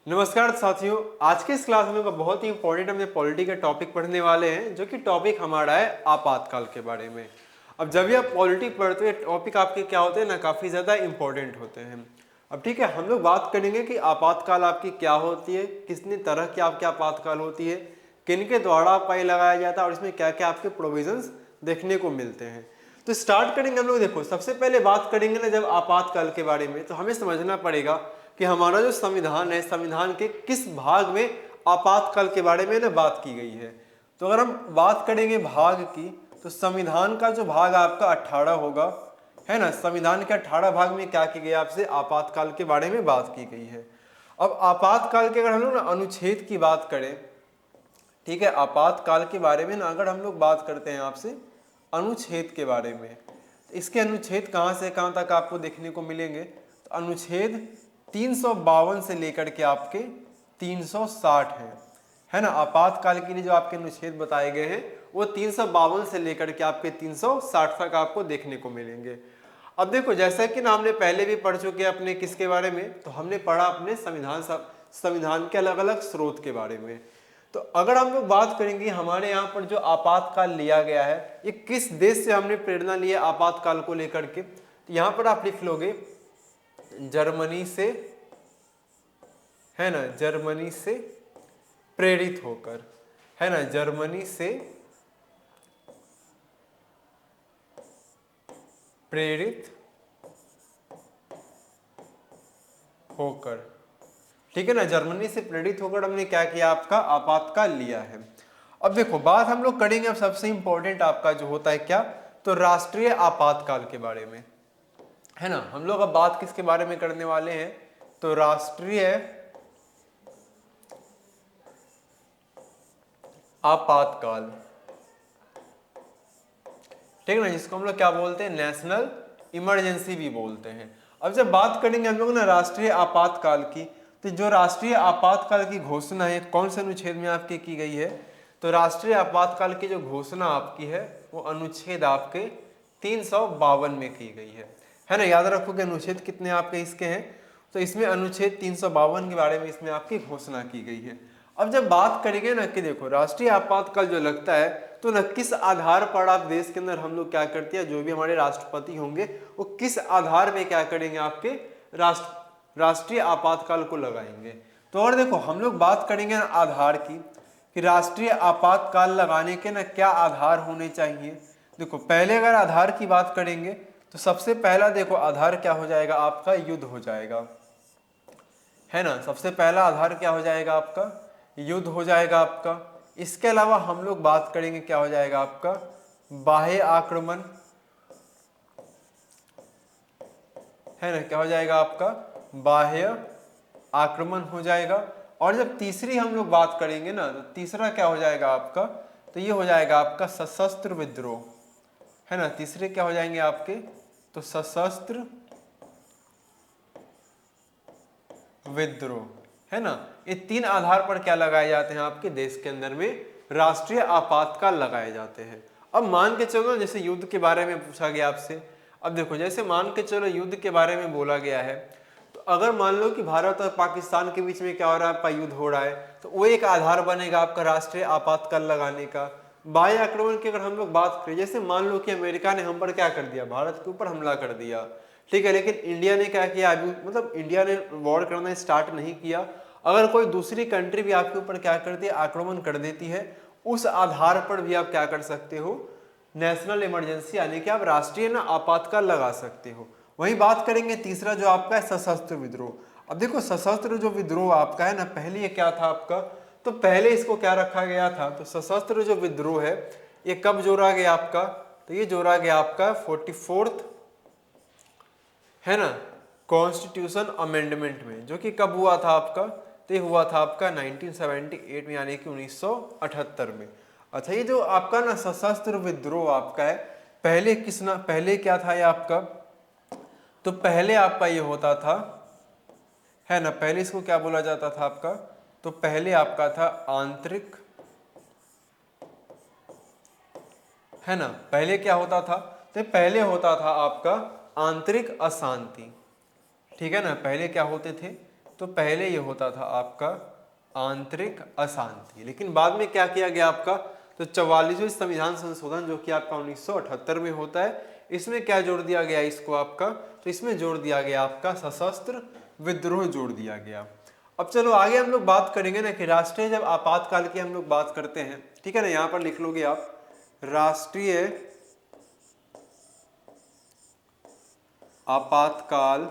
नमस्कार साथियों, आज के इस क्लास में बहुत ही इंपॉर्टेंट हमने पॉलिटी का टॉपिक पढ़ने वाले हैं, जो कि टॉपिक हमारा है आपातकाल के बारे में। अब जब भी आप पॉलिटी पढ़ते हैं, टॉपिक आपके क्या होते हैं ना, काफ़ी ज़्यादा इंपॉर्टेंट होते हैं। अब ठीक है, हम लोग बात करेंगे कि आपातकाल आपकी क्या होती है, कितने तरह की आपकी आपातकाल होती है, किन के द्वारा आपका लगाया जाता है और इसमें क्या क्या आपके प्रोविजंस देखने को मिलते हैं। तो स्टार्ट करेंगे हम लोग। देखो, सबसे पहले बात करेंगे ना जब आपातकाल के बारे में, तो हमें समझना पड़ेगा कि हमारा जो संविधान है, संविधान के किस भाग में आपातकाल के बारे में ना बात की गई है। तो अगर हम बात करेंगे भाग की, तो संविधान का जो भाग आपका 18 होगा, है ना। संविधान के 18 भाग में क्या की गई, आपसे आपातकाल के बारे में बात की गई है। अब आपातकाल के अगर हम लोग ना अनुच्छेद की बात करें, ठीक है, आपातकाल के बारे में ना अगर हम लोग बात करते हैं आपसे अनुच्छेद के बारे में, तो इसके अनुच्छेद कहाँ से कहाँ तक आपको देखने को मिलेंगे। तो अनुच्छेद 352 से लेकर के आपके 360 है ना। आपातकाल के लिए जो आपके अनुच्छेद बताए गए हैं वो 352 से लेकर के आपके 360 तक आपको देखने को मिलेंगे। अब देखो, जैसा कि ना हमने पहले भी पढ़ चुके हैं अपने किसके बारे में, तो हमने पढ़ा अपने संविधान के अलग अलग स्रोत के बारे में। तो अगर हम लोग बात करेंगे हमारे यहाँ पर जो आपातकाल लिया गया है, ये किस देश से हमने प्रेरणा ली है आपातकाल को लेकर के, तो यहाँ पर आप लिख लोगे जर्मनी से, है ना, जर्मनी से प्रेरित होकर, है ना, जर्मनी से प्रेरित होकर, ठीक है ना। जर्मनी से प्रेरित होकर हमने क्या किया, आपका आपातकाल लिया है। अब देखो, बात हम लोग करेंगे अब सबसे इंपॉर्टेंट आपका जो होता है क्या, तो राष्ट्रीय आपातकाल के बारे में, है ना। हम लोग अब बात किसके बारे में करने वाले हैं, तो राष्ट्रीय आपातकाल, ठीक है ना, जिसको हम लोग क्या बोलते हैं, नेशनल इमरजेंसी भी बोलते हैं। अब जब बात करेंगे हम लोग ना राष्ट्रीय आपातकाल की, तो जो राष्ट्रीय आपातकाल की घोषणा है कौन से अनुच्छेद में आपके की गई है, तो राष्ट्रीय आपातकाल की जो घोषणा आपकी है वो अनुच्छेद आपके 352 में की गई है ना। याद रखो कि अनुच्छेद कितने आपके इसके हैं, तो इसमें अनुच्छेद 352 के बारे में इसमें आपकी घोषणा की गई है। अब जब बात करेंगे ना कि देखो, राष्ट्रीय आपातकाल जो लगता है, तो न किस आधार पर आप देश के अंदर हम लोग क्या करते हैं, जो भी हमारे राष्ट्रपति होंगे वो किस आधार पे क्या करेंगे, आपके राष्ट्रीय आपातकाल को लगाएंगे। तो और देखो, हम लोग बात करेंगे ना आधार की, कि राष्ट्रीय आपातकाल लगाने के ना क्या आधार होने चाहिए। देखो, पहले अगर आधार की बात करेंगे तो सबसे पहला देखो आधार क्या हो जाएगा, आपका युद्ध हो जाएगा, है ना। सबसे पहला आधार क्या हो जाएगा, आपका युद्ध हो जाएगा आपका। इसके अलावा हम लोग बात करेंगे क्या हो जाएगा, आपका बाह्य आक्रमण, है ना, क्या हो जाएगा, आपका बाह्य आक्रमण हो जाएगा। और जब तीसरी हम लोग बात करेंगे ना, तो तीसरा क्या हो जाएगा आपका, तो ये हो जाएगा आपका सशस्त्र विद्रोह, है ना। तीसरे क्या हो जाएंगे आपके, तो सशस्त्र विद्रोह, है ना। ये तीन आधार पर क्या लगाए जाते हैं, आपके देश के अंदर में राष्ट्रीय आपातकाल लगाए जाते हैं। अब मान के चलो, जैसे युद्ध के बारे में पूछा गया आपसे। अब देखो, जैसे मान के चलो युद्ध के बारे में बोला गया है, तो अगर मान लो कि भारत और पाकिस्तान के बीच में क्या हो रहा है, आपका युद्ध हो रहा है, तो वो एक आधार बनेगा आपका राष्ट्रीय आपातकाल लगाने का। बाह्य आक्रमण की अगर हम लोग बात करें, जैसे मान लो कि अमेरिका ने हम पर क्या कर दिया, भारत के ऊपर हमला कर दिया, ठीक है, लेकिन इंडिया ने क्या किया, अभी मतलब इंडिया ने वॉर करना स्टार्ट नहीं किया। अगर कोई दूसरी कंट्री भी आपके ऊपर क्या करती है, आक्रमण कर देती है, उस आधार पर भी आप क्या कर सकते हो, नेशनल इमरजेंसी यानी कि आप राष्ट्रीय ना आपातकाल लगा सकते हो। वही बात करेंगे तीसरा जो आपका है सशस्त्र विद्रोह। अब देखो, सशस्त्र जो विद्रोह आपका है ना, पहले ये क्या था आपका, तो पहले इसको क्या रखा गया था, तो सशस्त्र जो विद्रोह है ये कब जोड़ा गया आपका, तो ये जोड़ा गया आपका 44th, है ना, कॉन्स्टिट्यूशन अमेंडमेंट में, जो कि कब हुआ था आपका, तो ये हुआ था आपका 1978 में, यानी कि 1978 में। अच्छा, ये जो आपका ना सशस्त्र विद्रोह आपका है, पहले क्या था ये आपका, तो पहले आपका ये होता था, है ना, पहले इसको क्या बोला जाता था आपका, तो पहले आपका था आंतरिक, है ना। पहले क्या होता था, तो पहले होता था आपका आंतरिक अशांति, ठीक है ना। पहले क्या होते थे, तो पहले ये होता था आपका आंतरिक अशांति, लेकिन बाद में क्या किया गया आपका, तो 44वें संविधान संशोधन जो कि आपका 1978 में होता है, इसमें क्या जोड़ दिया गया इसको आपका, तो इसमें जोड़ दिया गया आपका सशस्त्र विद्रोह जोड़ दिया गया। अब चलो आगे हम लोग बात करेंगे ना कि राष्ट्रीय जब आपातकाल की हम लोग बात करते हैं, ठीक है ना, यहाँ पर लिख लोगे आप राष्ट्रीय आपातकाल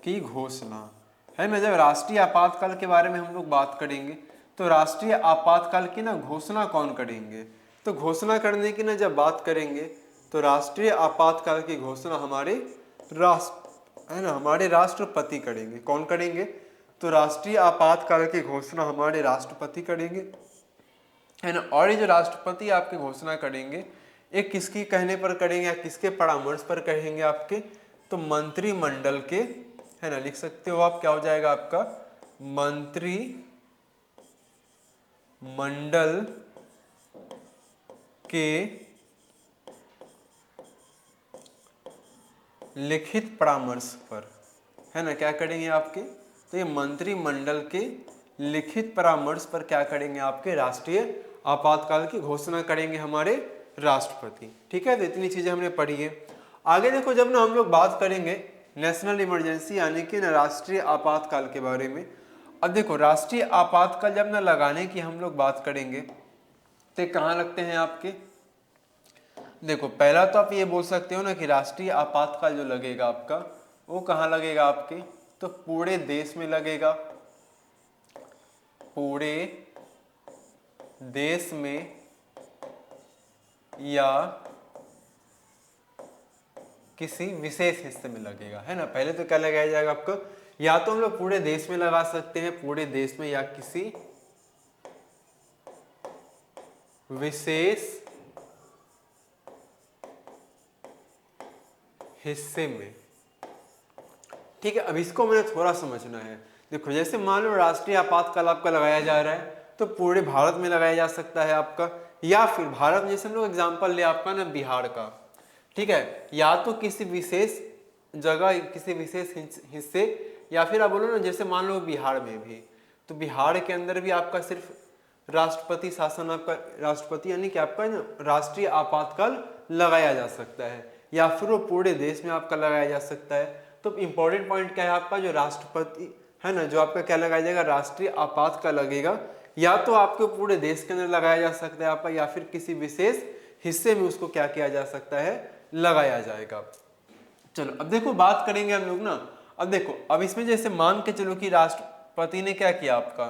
की घोषणा, है ना। जब राष्ट्रीय आपातकाल के बारे में हम लोग बात करेंगे तो राष्ट्रीय आपातकाल की ना घोषणा कौन करेंगे, तो घोषणा करने की ना जब बात करेंगे तो राष्ट्रीय आपातकाल की घोषणा हमारे हमारे राष्ट्रपति करेंगे। कौन करेंगे, तो राष्ट्रीय आपातकाल की घोषणा हमारे राष्ट्रपति करेंगे, है ना। और ये जो राष्ट्रपति आपकी घोषणा करेंगे ये किसकी कहने पर करेंगे या किसके परामर्श पर कहेंगे आपके, तो मंत्रिमंडल के, है ना, लिख सकते हो आप, क्या हो जाएगा आपका मंत्रिमंडल के लिखित परामर्श पर, है ना, क्या करेंगे आपके, तो ये मंत्रिमंडल के लिखित परामर्श पर क्या करेंगे आपके राष्ट्रीय आपातकाल की घोषणा करेंगे हमारे राष्ट्रपति। ठीक है, तो इतनी चीजें हमने पढ़ी है। आगे देखो जब ना हम लोग बात करेंगे नेशनल इमरजेंसी यानी कि ना राष्ट्रीय आपातकाल के बारे में। अब देखो राष्ट्रीय आपातकाल जब ना लगाने की हम लोग बात करेंगे तो कहाँ लगते हैं आपके, देखो पहला तो आप ये बोल सकते हो ना कि राष्ट्रीय आपातकाल जो लगेगा आपका वो कहाँ लगेगा आपके, तो पूरे देश में लगेगा, पूरे देश में या किसी विशेष हिस्से में लगेगा, है ना। पहले तो क्या लगाया जाएगा आपको, या तो हम लोग पूरे देश में लगा सकते हैं, पूरे देश में, या किसी विशेष हिस्से में। ठीक है, अब इसको मुझे थोड़ा समझना है। देखो जैसे मान लो राष्ट्रीय आपातकाल आपका लगाया जा रहा है तो पूरे भारत में लगाया जा सकता है आपका, या फिर भारत में जैसे हम लोग एग्जांपल ले आपका ना बिहार का, ठीक है, या तो किसी विशेष जगह किसी विशेष हिस्से, या फिर आप बोलो ना जैसे मान लो बिहार में भी, तो बिहार के अंदर भी आपका सिर्फ राष्ट्रपति शासन, आपका राष्ट्रपति यानी कि आपका ना राष्ट्रीय आपातकाल लगाया जा सकता है, या फिर वो पूरे देश में आपका लगाया जा सकता है। तो इंपॉर्टेंट पॉइंट क्या है आपका, जो राष्ट्रपति है ना, जो आपका क्या लगाया जाएगा, राष्ट्रीय आपातकाल लगेगा, या तो आपके पूरे देश के अंदर लगाया जा सकता है आपका, या फिर किसी विशेष हिस्से में उसको क्या किया जा सकता है, लगाया जाएगा। चलो अब देखो बात करेंगे हम लोग ना, अब देखो अब इसमें जैसे मान के चलो कि राष्ट्रपति ने क्या किया आपका,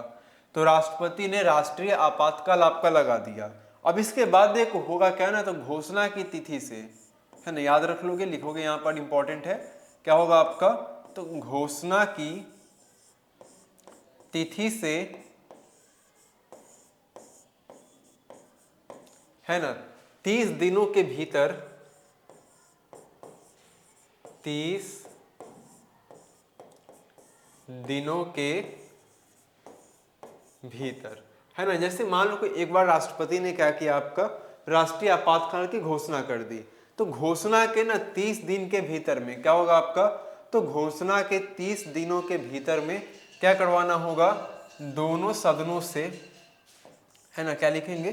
तो राष्ट्रपति ने राष्ट्रीय आपातकाल आपका लगा दिया। अब इसके बाद देखो होगा क्या ना, तो घोषणा की तिथि से, है ना, याद रख लोगे, लिखोगे यहाँ पर, इंपॉर्टेंट है, क्या होगा आपका, तो घोषणा की तिथि से, है ना, 30 दिनों के भीतर, 30 दिनों के भीतर, है ना। जैसे मान लो कि एक बार राष्ट्रपति ने क्या किया आपका, राष्ट्रीय आपातकाल की घोषणा कर दी, तो घोषणा के ना 30 दिन के भीतर में क्या होगा आपका, तो घोषणा के 30 दिनों के भीतर में क्या करवाना होगा, दोनों सदनों से, है ना, क्या लिखेंगे,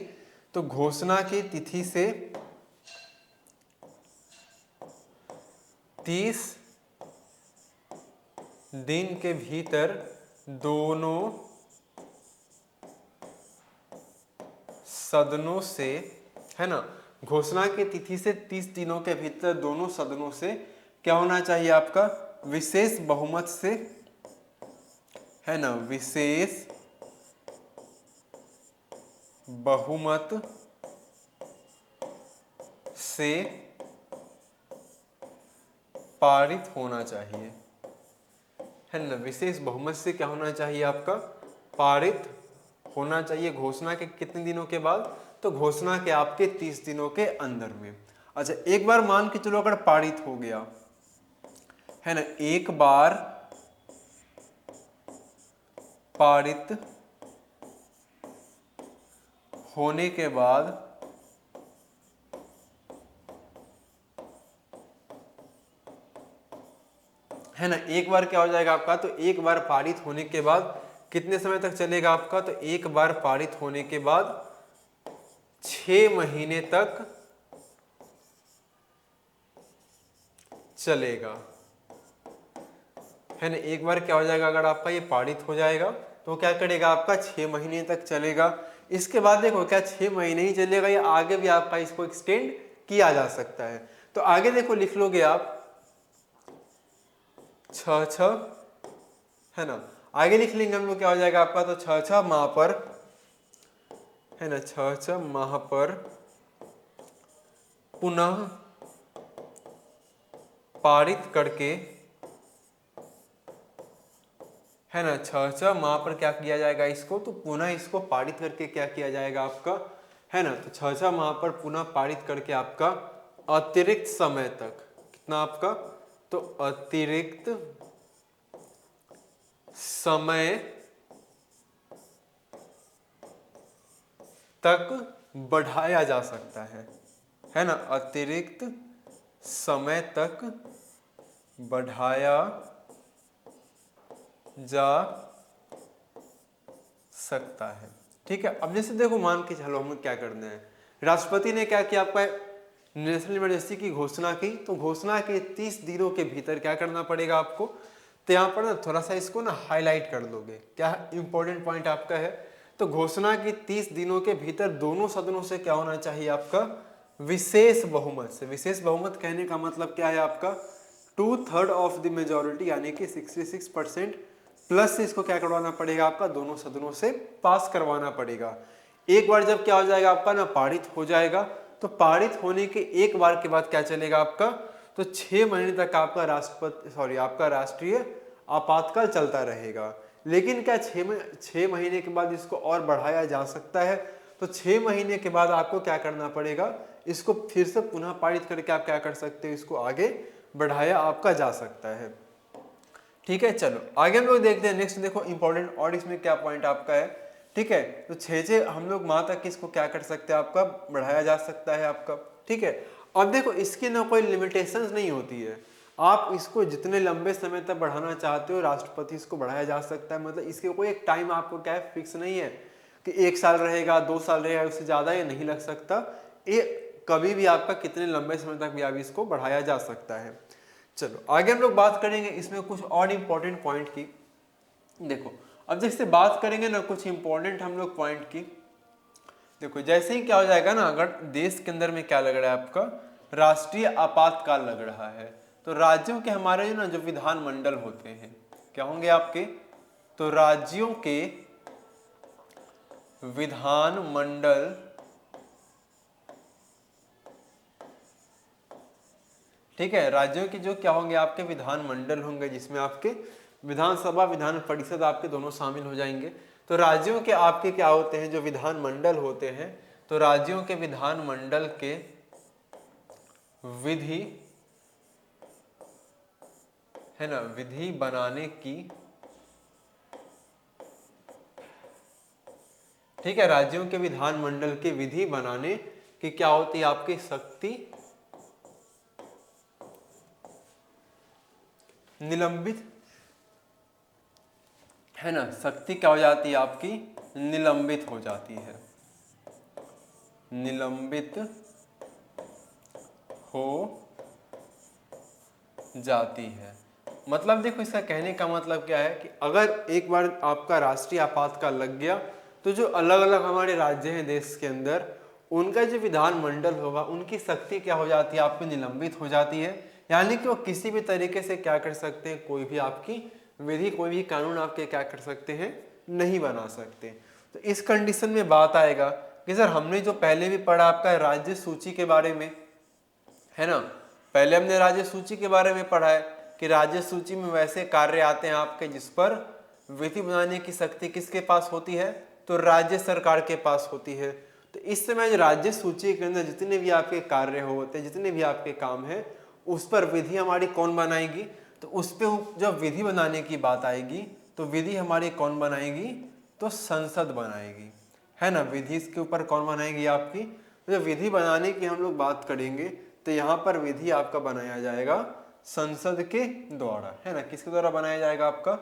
तो घोषणा की तिथि से 30 दिन के भीतर दोनों सदनों से, है ना, घोषणा की तिथि से 30 दिनों के भीतर दोनों सदनों से क्या होना चाहिए आपका, विशेष बहुमत से, है ना, विशेष बहुमत से पारित होना चाहिए, है ना, विशेष बहुमत से क्या होना चाहिए आपका, पारित होना चाहिए। घोषणा के कितने दिनों के बाद, तो घोषणा के आपके 30 दिनों के अंदर में। अच्छा एक बार मान के चलो अगर पारित हो गया, है ना, एक बार पारित होने के बाद है ना। एक बार क्या हो जाएगा आपका, तो एक बार पारित होने के बाद कितने समय तक चलेगा आपका, तो एक बार पारित होने के बाद 6 महीने तक चलेगा, है ना। एक बार क्या हो जाएगा, अगर आपका ये पारित हो जाएगा तो क्या करेगा आपका 6 महीने तक चलेगा। इसके बाद देखो क्या 6 महीने ही चलेगा या आगे भी आपका इसको एक्सटेंड किया जा सकता है। तो आगे देखो लिख लोगे आप 6 है ना, आगे लिख लेंगे हम लोग, क्या हो जाएगा आपका, तो 6 माह पर, है ना, 6 माह पर पुनः पारित करके, है ना, 6 माह पर क्या किया जाएगा इसको, तो पुनः इसको पारित करके क्या किया जाएगा आपका, है ना। तो 6 माह पर पुनः पारित करके आपका अतिरिक्त समय तक, कितना आपका, तो अतिरिक्त समय तक बढ़ाया जा सकता है ना, अतिरिक्त समय तक बढ़ाया जा सकता है। ठीक है। अब जैसे देखो मान के चलो हमें क्या करना है, राष्ट्रपति ने क्या किया, आपका नेशनल इमरजेंसी की घोषणा की, तो घोषणा के 30 दिनों के भीतर क्या करना पड़ेगा आपको, तो यहाँ पर ना थोड़ा सा इसको ना हाईलाइट कर दोगे, क्या इंपॉर्टेंट पॉइंट आपका है, तो घोषणा की 30 दिनों के भीतर दोनों सदनों से क्या होना चाहिए आपका, विशेष बहुमत से। विशेष बहुमत कहने का मतलब क्या है आपका, 2/3 ऑफ द मेजोरिटी यानी कि 66% प्लस से इसको क्या करवाना पड़ेगा आपका, दोनों सदनों से पास करवाना पड़ेगा। एक बार जब क्या हो जाएगा आपका ना पारित हो जाएगा, तो पारित होने के एक बार के बाद क्या चलेगा आपका, तो 6 महीने तक आपका राष्ट्रीय आपातकाल चलता रहेगा। लेकिन क्या 6 महीने के बाद इसको और बढ़ाया जा सकता है, तो 6 महीने के बाद आपको क्या करना पड़ेगा, इसको फिर से पुनः पारित करके आप क्या कर सकते हो, इसको आगे बढ़ाया आपका जा सकता है। ठीक है, चलो आगे हम लोग देखते हैं। नेक्स्ट देखो इंपॉर्टेंट और इसमें क्या पॉइंट आपका है। ठीक है, तो 6 हम लोग माह तक इसको क्या कर सकते हैं, आपका बढ़ाया जा सकता है आपका। ठीक है, अब देखो इसकी ना कोई लिमिटेशंस नहीं होती है, आप इसको जितने लंबे समय तक बढ़ाना चाहते हो राष्ट्रपति इसको बढ़ाया जा सकता है। मतलब इसके कोई एक टाइम आपको क्या है फिक्स नहीं है कि 1 साल रहेगा, 2 साल रहेगा, उससे ज़्यादा ये नहीं लग सकता। ये कभी भी आपका कितने लंबे समय तक भी आप इसको बढ़ाया जा सकता है। चलो आगे हम लोग बात करेंगे इसमें कुछ और इम्पोर्टेंट पॉइंट की। देखो अब जैसे बात करेंगे ना कुछ इम्पोर्टेंट हम लोग पॉइंट की, देखो जैसे ही क्या हो जाएगा ना, अगर देश के अंदर में क्या लग रहा है आपका, राष्ट्रीय आपातकाल लग रहा है, तो राज्यों के हमारे ना जो विधानमंडल होते हैं क्या होंगे आपके, तो राज्यों के विधानमंडल, ठीक है, राज्यों की जो क्या होंगे आपके विधानमंडल होंगे, जिसमें आपके विधानसभा विधान परिषद आपके दोनों शामिल हो जाएंगे। तो राज्यों के आपके क्या होते हैं, जो विधानमंडल होते हैं, तो राज्यों के विधानमंडल के विधि, है ना, विधि बनाने की, ठीक है, राज्यों के विधानमंडल के विधि बनाने की क्या होती है आपकी शक्ति निलंबित, है ना, शक्ति क्या हो जाती है आपकी, निलंबित हो जाती है, निलंबित हो जाती है। मतलब देखो इसका कहने का मतलब क्या है कि अगर एक बार आपका राष्ट्रीय आपातकाल लग गया, तो जो अलग अलग हमारे राज्य हैं देश के अंदर, उनका जो विधानमंडल होगा उनकी शक्ति क्या हो जाती है, आपकी निलंबित हो जाती है। यानी कि वो किसी भी तरीके से क्या कर सकते हैं, कोई भी आपकी विधि, कोई भी कानून आपके क्या कर सकते हैं, नहीं बना सकते। तो इस कंडीशन में बात आएगा कि सर हमने जो पहले भी पढ़ा आपका राज्य सूची के बारे में, है ना, पहले हमने राज्य सूची के बारे में पढ़ा है कि राज्य सूची में वैसे कार्य आते हैं आपके जिस पर विधि बनाने की शक्ति किसके पास होती है, तो राज्य सरकार के पास होती है। तो इस समय राज्य सूची के अंदर जितने भी आपके कार्य होते हैं, जितने भी आपके काम हैं, उस पर विधि हमारी कौन बनाएगी, तो उस पर जब विधि बनाने की बात आएगी तो विधि हमारी कौन बनाएगी, तो संसद बनाएगी, है ना। विधि इसके ऊपर कौन बनाएगी आपकी, तो जब विधि बनाने की हम लोग बात करेंगे तो यहाँ पर विधि आपका बनाया जाएगा संसद के द्वारा, है ना, किसके द्वारा बनाया जाएगा आपका,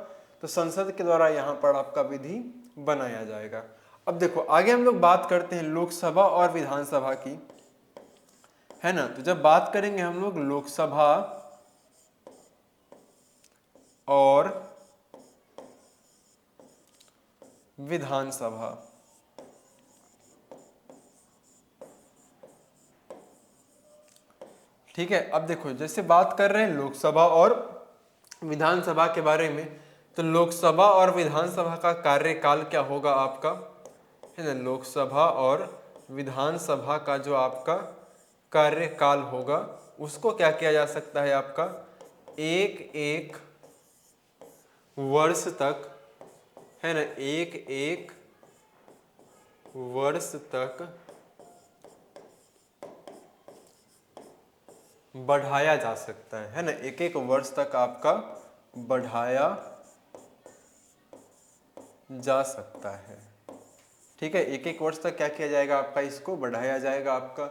तो संसद के द्वारा यहाँ पर आपका विधि बनाया जाएगा। अब देखो आगे हम लोग बात करते हैं लोकसभा और विधानसभा की, है ना। तो जब बात करेंगे हम लोग लोकसभा और विधानसभा, ठीक है। अब देखो जैसे बात कर रहे हैं लोकसभा और विधानसभा के बारे में, तो लोकसभा और विधानसभा का कार्यकाल क्या होगा आपका, है ना। लोकसभा और विधानसभा का जो आपका कार्यकाल होगा उसको क्या किया जा सकता है आपका, एक एक वर्ष तक, है ना, एक एक वर्ष तक बढ़ाया जा सकता है ना, एक एक वर्ष तक आपका बढ़ाया जा सकता है, ठीक है। एक एक वर्ष तक क्या किया जाएगा आपका, इसको बढ़ाया जाएगा आपका,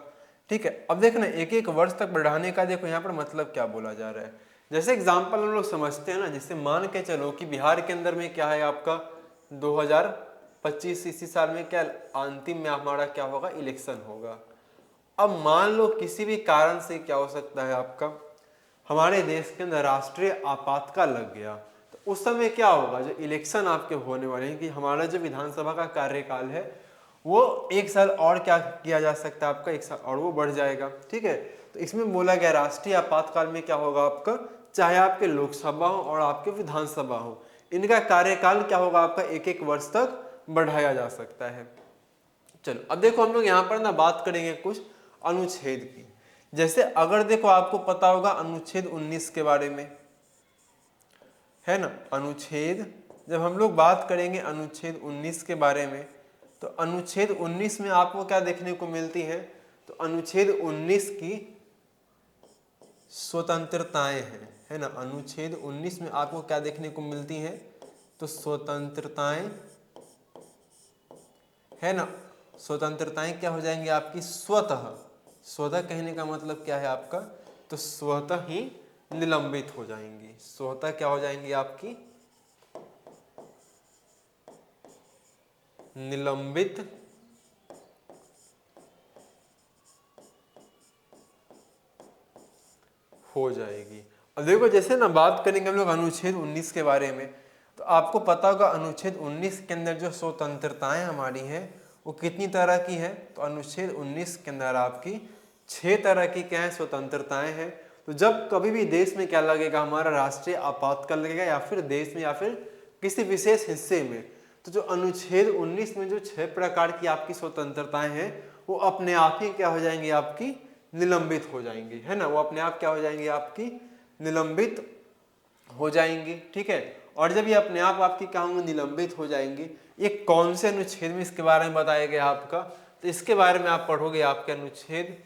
ठीक है। अब देखना एक एक वर्ष तक बढ़ाने का देखो यहाँ पर मतलब क्या बोला जा रहा है। जैसे एग्जाम्पल हम लोग समझते हैं ना, जैसे मान के चलो कि बिहार के अंदर में क्या है आपका 2025 इसी साल में क्या अंतिम में हमारा क्या होगा, इलेक्शन होगा। अब मान लो किसी भी कारण से क्या हो सकता है आपका, हमारे देश के अंदर राष्ट्रीय आपातकाल लग गया, तो उस समय क्या होगा, जो इलेक्शन आपके होने वाले हैं, कि हमारा जो विधानसभा का कार्यकाल है वो एक साल और क्या किया जा सकता है आपका, एक साल और वो बढ़ जाएगा, ठीक है। तो इसमें बोला गया राष्ट्रीय आपातकाल में क्या होगा आपका, चाहे आपके लोकसभा हो और आपके विधानसभा हो, इनका कार्यकाल क्या होगा आपका, एक एक वर्ष तक बढ़ाया जा सकता है। चलो अब देखो हम लोग यहाँ पर ना बात करेंगे कुछ अनुच्छेद की। जैसे अगर देखो आपको पता होगा अनुच्छेद 19 के बारे में, है ना। अनुच्छेद, जब हम लोग बात करेंगे अनुच्छेद 19 के बारे में, तो अनुच्छेद 19 में आपको क्या देखने को मिलती है, तो अनुच्छेद 19 की स्वतंत्रताएं हैं, है ना। अनुच्छेद 19 में आपको क्या देखने को मिलती है, तो स्वतंत्रताएं, है ना। स्वतंत्रताएं क्या हो जाएंगी आपकी, स्वतः, स्वतः कहने का मतलब क्या है आपका, तो स्वतः ही निलंबित हो जाएंगी, स्वतः क्या हो जाएंगी आपकी, निलंबित हो जाएगी। अब देखो जैसे ना बात करेंगे हम लोग अनुच्छेद 19 के बारे में, तो आपको पता होगा अनुच्छेद 19 के अंदर जो स्वतंत्रताएं हमारी हैं वो कितनी तरह की है, तो अनुच्छेद 19 के अंदर आपकी 6 तरह की क्या है, स्वतंत्रताएं हैं। तो जब कभी भी देश में क्या लगेगा, हमारा राष्ट्रीय आपातकाल लगेगा, या फिर देश में या फिर किसी विशेष हिस्से में, तो जो अनुच्छेद 19 में जो 6 प्रकार की आपकी स्वतंत्रताएं हैं वो अपने आप ही क्या हो जाएंगी, आपकी निलंबित हो जाएंगी, है ना। वो अपने आप क्या हो जाएंगी, आपकी निलंबित हो जाएंगी, ठीक है। और जब ये अपने आप आपकी क्या होंगी, निलंबित हो जाएंगी, ये कौन से अनुच्छेद में इसके बारे में बताया गया आपका, तो इसके बारे में आप पढ़ोगे आपके अनुच्छेद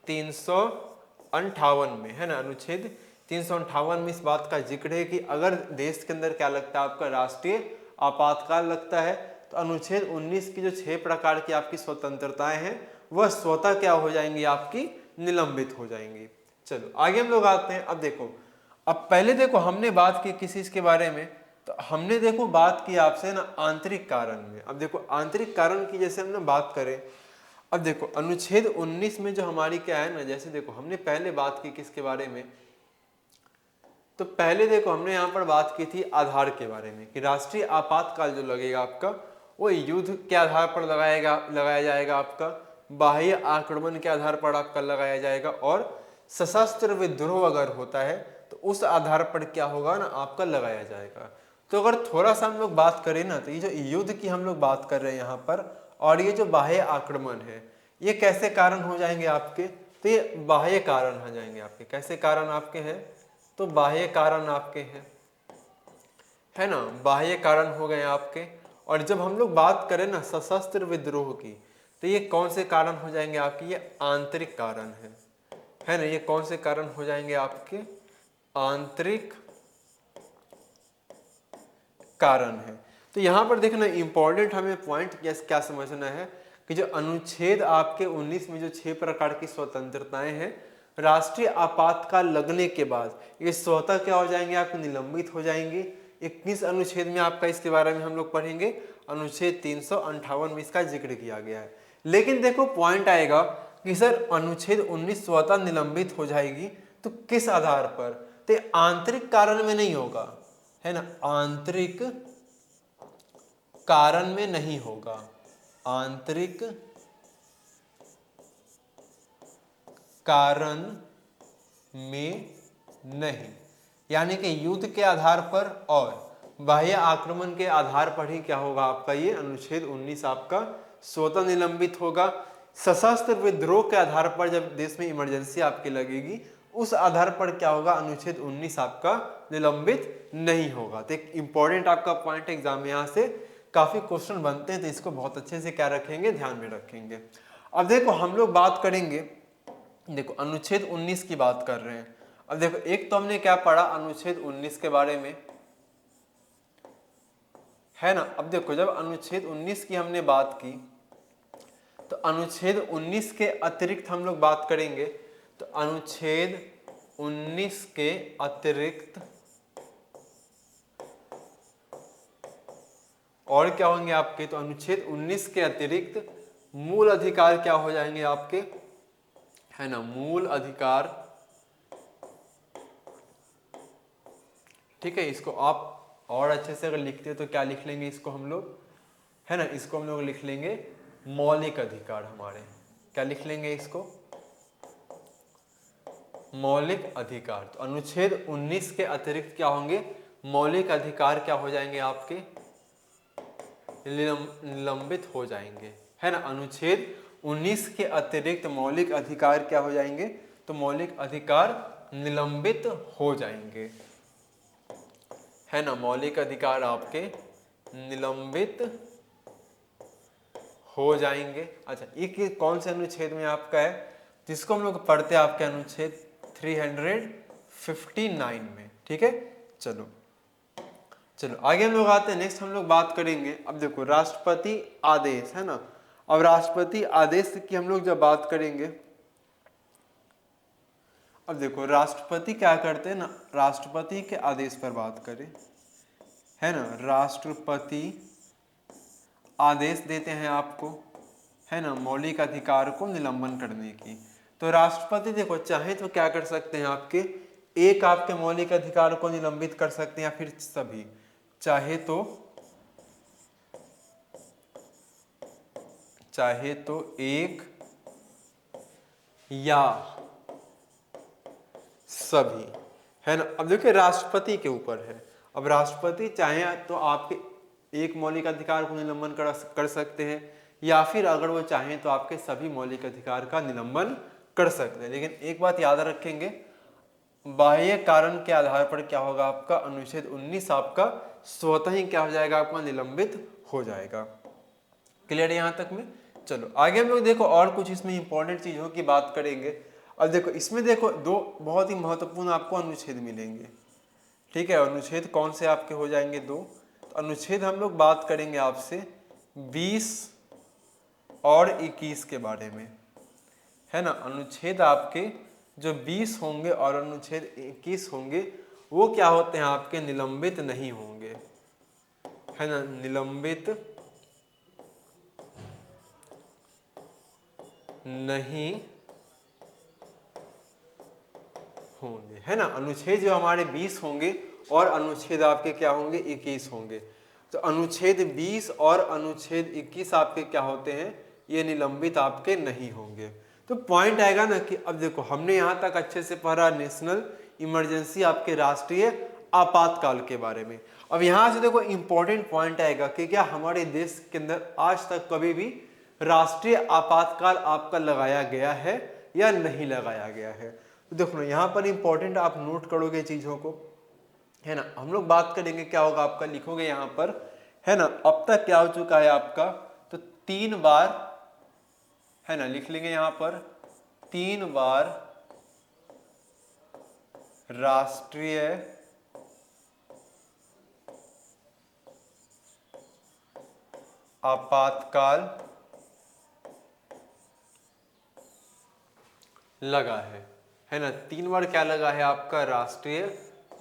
358 में, है ना। अनुच्छेद 358 में इस बात का जिक्र है कि अगर देश के अंदर क्या लगता है आपका, राष्ट्रीय आपातकाल लगता है, तो अनुच्छेद 19 की जो 6 प्रकार की आपकी स्वतंत्रताएं हैं वह स्वतः क्या हो जाएंगी, आपकी निलंबित हो जाएंगी। चलो आगे हम लोग आते हैं। अब देखो, अब पहले देखो हमने बात की किस चीज के बारे में, तो हमने देखो बात की आपसे ना आंतरिक कारण में। अब देखो आंतरिक कारण की जैसे हमने बात करें, अब देखो अनुच्छेद 19 में जो हमारी क्या है ना, जैसे देखो हमने पहले बात की किसके बारे में, तो पहले देखो हमने यहाँ पर बात की थी आधार के बारे में, कि राष्ट्रीय आपातकाल जो लगेगा आपका वो युद्ध के आधार पर लगाया जाएगा, आपका बाह्य आक्रमण के आधार पर आपका लगाया जाएगा, और सशस्त्र विद्रोह अगर होता है तो उस आधार पर क्या होगा ना, आपका लगाया जाएगा। तो अगर थोड़ा सा हम लोग बात करें ना, तो ये जो युद्ध की हम लोग बात कर रहे हैं यहाँ पर, और ये जो बाह्य आक्रमण है, ये कैसे कारण हो जाएंगे आपके, तो ये बाह्य कारण हो जाएंगे आपके। कैसे कारण आपके हैं, तो बाह्य कारण आपके हैं, है ना, बाह्य कारण हो गए आपके। और जब हम लोग बात करें ना सशस्त्र विद्रोह की, तो ये कौन से कारण हो जाएंगे आपके, ये आंतरिक कारण है ना। ये कौन से कारण हो जाएंगे आपके, आंतरिक कारण है। तो यहाँ पर देखना इंपॉर्टेंट हमें पॉइंट क्या समझना है, कि जो अनुच्छेद आपके 19 में जो 6 प्रकार की स्वतंत्रताएं हैं, राष्ट्रीय आपातकाल लगने के बाद ये स्वतः क्या हो जाएंगे, आपको निलंबित हो जाएंगे। 21 अनुच्छेद में आपका इसके बारे में हम लोग पढ़ेंगे, अनुच्छेद 358 में इसका जिक्र किया गया है। लेकिन देखो पॉइंट आएगा कि सर अनुच्छेद 19 स्वतः निलंबित हो जाएगी तो किस आधार पर, तो आंतरिक कारण में नहीं होगा, है ना, आंतरिक कारण में नहीं होगा, आंतरिक कारण में नहीं, यानी कि युद्ध के आधार पर और बाह्य आक्रमण के आधार पर ही क्या होगा आपका ये अनुच्छेद 19 आपका स्वतः निलंबित होगा। सशस्त्र विद्रोह के आधार पर जब देश में इमरजेंसी आपकी लगेगी उस आधार पर क्या होगा, अनुच्छेद 19 आपका निलंबित नहीं होगा। तो एक इंपॉर्टेंट आपका पॉइंट एग्जाम में यहाँ से काफी क्वेश्चन बनते हैं, तो इसको बहुत अच्छे से क्या रखेंगे, ध्यान में रखेंगे। अब देखो हम लोग बात करेंगे, देखो अनुच्छेद 19 की बात कर रहे हैं। अब देखो एक तो हमने क्या पढ़ा अनुच्छेद 19 के बारे में, है ना। अब देखो जब अनुच्छेद 19 की हमने बात की तो अनुच्छेद 19 के अतिरिक्त हम लोग बात करेंगे, तो अनुच्छेद 19 के अतिरिक्त और क्या होंगे आपके, तो अनुच्छेद 19 के अतिरिक्त मूल अधिकार क्या हो जाएंगे आपके, है ना, मूल अधिकार। ठीक है, इसको आप और अच्छे से अगर लिखते हैं तो क्या लिख लेंगे इसको हम लोग, है ना, इसको हम लोग लिख लेंगे मौलिक अधिकार। हमारे क्या लिख लेंगे इसको, मौलिक अधिकार। तो अनुच्छेद 19 के अतिरिक्त क्या होंगे, मौलिक अधिकार क्या हो जाएंगे आपके, निलंबित हो जाएंगे, है ना। अनुच्छेद 19 के अतिरिक्त मौलिक अधिकार क्या हो जाएंगे, तो मौलिक अधिकार निलंबित हो जाएंगे, है ना, मौलिक अधिकार आपके निलंबित हो जाएंगे। अच्छा ये कौन से अनुच्छेद में आपका है, जिसको हम लोग पढ़ते हैं आपके अनुच्छेद 359 में। ठीक है, चलो चलो आगे हम लोग आते हैं। नेक्स्ट हम लोग बात करेंगे, अब देखो राष्ट्रपति आदेश, है ना। अब राष्ट्रपति आदेश की हम लोग जब बात करेंगे, अब देखो राष्ट्रपति क्या करते हैं ना, राष्ट्रपति के आदेश पर बात करें, है ना, राष्ट्रपति आदेश देते हैं आपको, है ना, मौलिक अधिकार को निलंबन करने की। तो राष्ट्रपति देखो चाहे तो क्या कर सकते हैं, आपके एक आपके मौलिक अधिकार को निलंबित कर सकते हैं या फिर सभी, चाहे तो एक या सभी, है ना। अब देखिए राष्ट्रपति के ऊपर है, अब राष्ट्रपति चाहे तो आपके एक मौलिक अधिकार को निलंबन कर सकते हैं या फिर अगर वो चाहें तो आपके सभी मौलिक अधिकार का निलंबन कर सकते हैं। लेकिन एक बात याद रखेंगे, बाह्य कारण के आधार पर क्या होगा आपका अनुच्छेद 19 आपका स्वतः ही क्या हो जाएगा, आपका निलंबित हो जाएगा। क्लियर है यहाँ तक में। चलो आगे हम लोग देखो और कुछ इसमें इंपॉर्टेंट चीजों की बात करेंगे। अब देखो इसमें देखो दो बहुत ही महत्वपूर्ण आपको अनुच्छेद मिलेंगे। ठीक है, अनुच्छेद कौन से आपके हो जाएंगे, दो। तो अनुच्छेद हम लोग बात करेंगे आपसे 20 और 21 के बारे में, है ना। अनुच्छेद आपके जो 20 होंगे और अनुच्छेद 21 होंगे वो क्या होते हैं आपके, निलंबित नहीं होंगे, है ना, निलंबित नहीं होंगे, है ना। अनुच्छेद जो हमारे 20 होंगे और अनुच्छेद आपके क्या होंगे, 21 होंगे। तो अनुच्छेद 20 और अनुच्छेद 21 आपके क्या होते हैं, ये निलंबित आपके नहीं होंगे। तो पॉइंट आएगा ना कि अब देखो हमने यहाँ तक अच्छे से पढ़ा नेशनल इमरजेंसी, आपके राष्ट्रीय आपातकाल के बारे में। अब यहाँ से देखो इंपॉर्टेंट पॉइंट आएगा कि क्या हमारे देश के अंदर आज तक कभी भी राष्ट्रीय आपातकाल आपका लगाया गया है या नहीं लगाया गया है। तो देखो ना यहाँ पर इंपॉर्टेंट आप नोट करोगे चीजों को, है ना। हम लोग बात करेंगे क्या होगा आपका, लिखोगे यहाँ पर, है ना, अब तक क्या हो चुका है आपका, तो 3 बार, है ना, लिख लेंगे यहाँ पर 3 बार राष्ट्रीय आपातकाल लगा है ना, 3 बार क्या लगा है आपका राष्ट्रीय